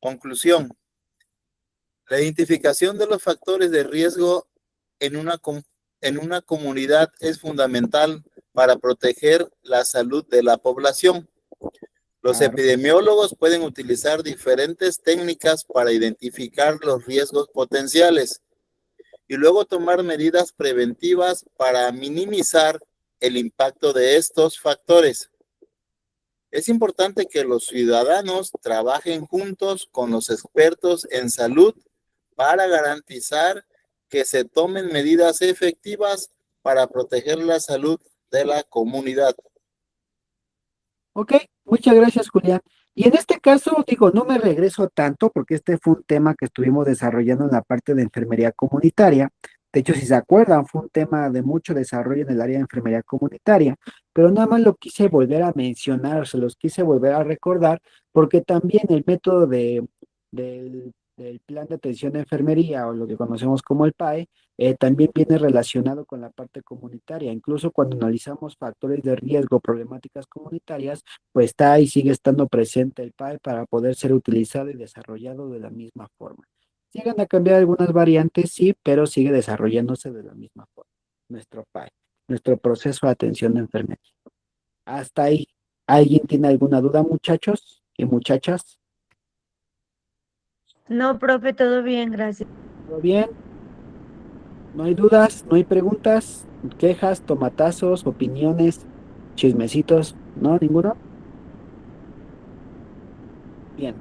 Conclusión. La identificación de los factores de riesgo en una comunidad es fundamental para proteger la salud de la población. Los Claro. epidemiólogos pueden utilizar diferentes técnicas para identificar los riesgos potenciales y luego tomar medidas preventivas para minimizar el impacto de estos factores. Es importante que los ciudadanos trabajen juntos con los expertos en salud para garantizar que se tomen medidas efectivas para proteger la salud de la comunidad. Ok, muchas gracias, Julián. Y en este caso, digo, no me regreso tanto porque este fue un tema que estuvimos desarrollando en la parte de enfermería comunitaria. De hecho, si se acuerdan, fue un tema de mucho desarrollo en el área de enfermería comunitaria, pero nada más lo quise volver a mencionar, se los quise volver a recordar, porque también el método del plan de atención de enfermería, o lo que conocemos como el PAE, también viene relacionado con la parte comunitaria. Incluso cuando analizamos factores de riesgo, problemáticas comunitarias, pues está y sigue estando presente el PAE para poder ser utilizado y desarrollado de la misma forma. Llegan a cambiar algunas variantes, sí, pero sigue desarrollándose de la misma forma. Nuestro PAE, nuestro proceso de atención de enfermería. Hasta ahí. ¿Alguien tiene alguna duda, muchachos y muchachas? No, profe, todo bien, gracias. ¿Todo bien? ¿No hay dudas? ¿No hay preguntas? ¿Quejas, tomatazos, opiniones, chismecitos? ¿No? ¿Ninguno? Bien.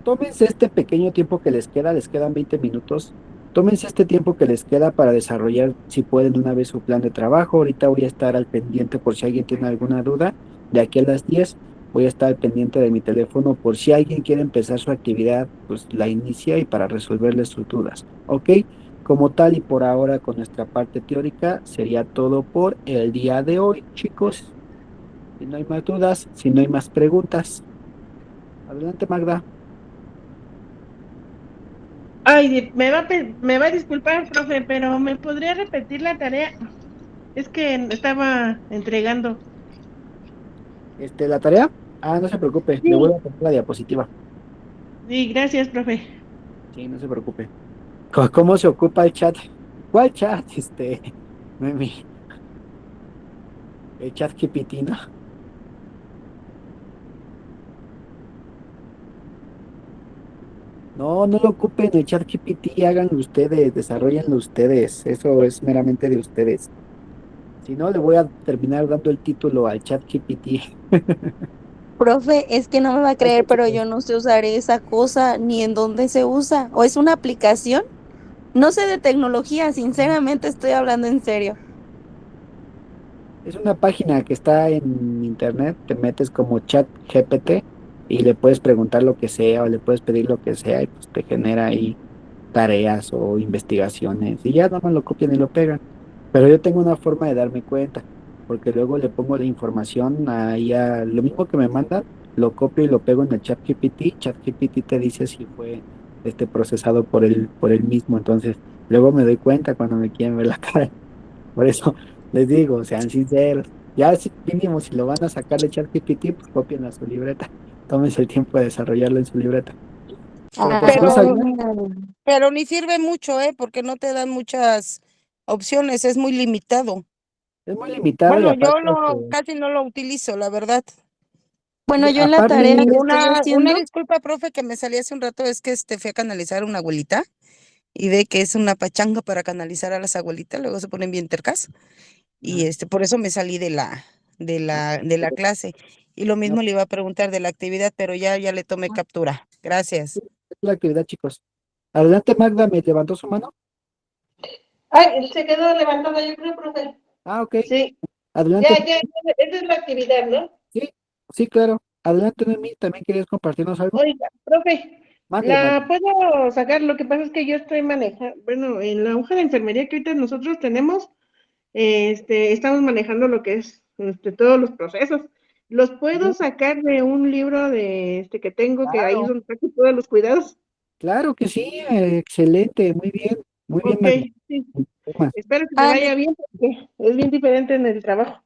Tómense este pequeño tiempo que les quedan 20 minutos Tómense este tiempo que les queda para desarrollar, si pueden, una vez su plan de trabajo. Ahorita voy a estar al pendiente por si alguien tiene alguna duda. De aquí a las 10 voy a estar al pendiente de mi teléfono por si alguien quiere empezar su actividad, pues la inicia y para resolverles sus dudas. ¿Ok? Como tal y por ahora con nuestra parte teórica sería todo por el día de hoy, chicos. Si no hay más dudas, si no hay más preguntas. Adelante, Magda. Ay, me va a disculpar, profe, pero ¿me podría repetir la tarea? Es que estaba entregando. ¿La tarea? Ah, no se preocupe, le vuelvo Sí, a poner la diapositiva. sí, gracias, profe. Sí, no se preocupe. ¿Cómo se ocupa el chat? ¿Cuál chat? Memi, el chat GPT, ¿no? No, no lo ocupen, el chat GPT, háganlo ustedes, desarrollenlo ustedes. Eso es meramente de ustedes. Si no, le voy a terminar dando el título al chat GPT. Profe, es que no me va a Ahí está, creer, pero chicos. yo no sé usar esa cosa ni en dónde se usa. ¿O es una aplicación? No sé de tecnología, sinceramente estoy hablando en serio. Es una página que está en internet, te metes como chat GPT y le puedes preguntar lo que sea o le puedes pedir lo que sea y pues te genera ahí tareas o investigaciones y ya nada más lo copian y lo pegan. Pero yo tengo una forma de darme cuenta, porque luego le pongo la información ahí a lo mismo que me mandan, lo copio y lo pego en el ChatGPT. ChatGPT te dice si fue procesado por él mismo. Entonces, luego me doy cuenta cuando me quieren ver la cara. Por eso les digo, sean sinceros. Ya si, mínimo, si lo van a sacar de ChatGPT, pues copien a su libreta. Tómense el tiempo de desarrollarlo en su libreta. Pero por si no Ah, sabían, Pero ni sirve mucho, ¿eh? Porque no te dan muchas opciones, es muy limitado. es muy limitado y Bueno, aparte, casi no lo utilizo, la verdad. bueno, sí, yo en la aparte, tarea Y que estoy una haciendo, disculpa, profe, que me salí hace un rato, es que fui a canalizar a una abuelita y ve que es una pachanga para canalizar a las abuelitas, luego se ponen bien tercas. Y ajá, por eso me salí de la clase. Y lo no, mismo le iba a preguntar de la actividad, pero ya le tomé captura. Gracias. es la actividad, chicos. Adelante, Magda, ¿me levantó su mano? Ay, se quedó levantada, yo creo, profe. Ah, ok. Sí, Adelante, esa es la actividad, ¿no? sí, sí, claro. Adelante, Noemí, ¿también querías compartirnos algo? Oiga, profe, Mande, Magda. la puedo sacar, lo que pasa es que yo estoy manejando, bueno, en la hoja de enfermería que ahorita nosotros tenemos, estamos manejando lo que es todos los procesos. ¿Los puedo sacar de un libro que tengo, que ahí es Claro, donde saco todos los cuidados? claro que sí, excelente, muy bien, Ok, Magda. sí. Sin problemas. Espero que me ah, vaya bien porque es bien diferente en el trabajo.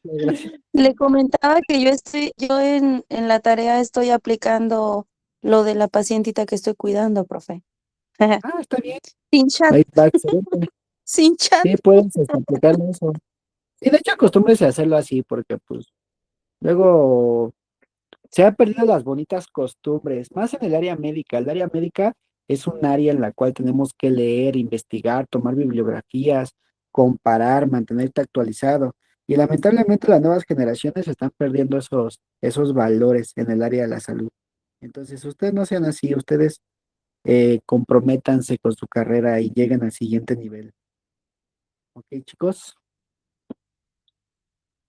Gracias. le comentaba que yo en la tarea estoy aplicando lo de la pacientita que estoy cuidando, profe. Ah, está bien. Sin chat, Ahí está, excelente. sin chat. Sí, puedes aplicar eso. Y de hecho, acostúmbrese a hacerlo así, porque pues luego se han perdido las bonitas costumbres, más en el área médica. El área médica es un área en la cual tenemos que leer, investigar, tomar bibliografías, comparar, mantenerte actualizado. Y lamentablemente las nuevas generaciones están perdiendo esos valores en el área de la salud. Entonces, ustedes no sean así, ustedes comprométanse con su carrera y lleguen al siguiente nivel. ¿Ok, chicos?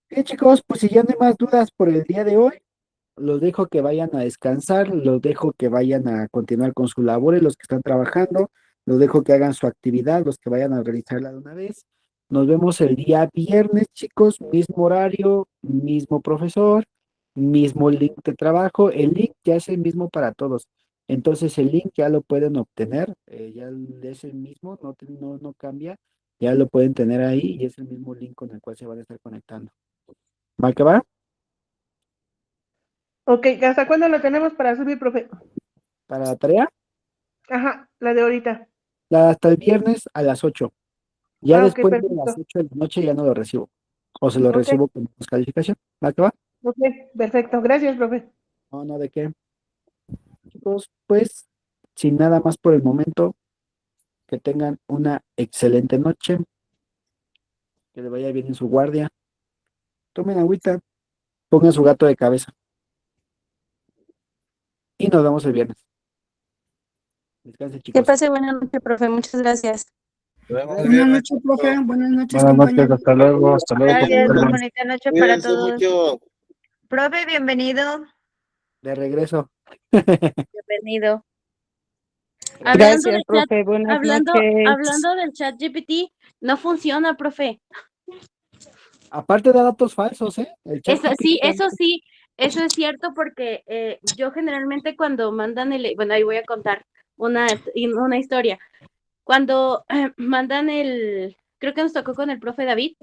Bien, chicos, pues si ya no hay más dudas por el día de hoy, los dejo que vayan a descansar, los dejo que vayan a continuar con su labores, los que están trabajando, los dejo que hagan su actividad, los que vayan a realizarla de una vez. Nos vemos el día viernes, chicos, mismo horario, mismo profesor, mismo link de trabajo. El link ya es el mismo para todos. Entonces el link ya lo pueden obtener, ya es el mismo, no cambia, ya lo pueden tener ahí y es el mismo link con el cual se van a estar conectando. ¿Va que va? Ok, ¿hasta cuándo lo tenemos para subir, profe? Para la tarea, Ajá, la de ahorita. hasta el viernes a las 8. Ya Ah, ok, después de las perfecto. 8 de la noche ya no lo recibo. O se lo Ok, recibo con descalificación. ¿Va que va? ok, perfecto. Gracias, profe. No, no, de qué. Chicos, pues, sin nada más por el momento, que tengan una excelente noche, que le vaya bien en su guardia. Tomen agüita, pongan su gato de cabeza y nos vemos el viernes. Descansen, Que chicos. pase buena noche, profe. Muchas gracias. Nos vemos el Buenas viernes. noches, profe. Buenas noches, Buenas noches, compañeros. hasta luego, hasta luego. Gracias, compañeros. bonita noche para Cuídense todos. mucho. Profe, bienvenido. De regreso. Bienvenido. Hablando Gracias, del chat, profe. Buenas noches. hablando del chat GPT, no funciona, profe. Aparte de datos falsos, ¿eh? El chat Eso GPT sí, también. eso es cierto porque yo generalmente cuando mandan bueno, ahí voy a contar una historia. Cuando mandan creo que nos tocó con el profe David,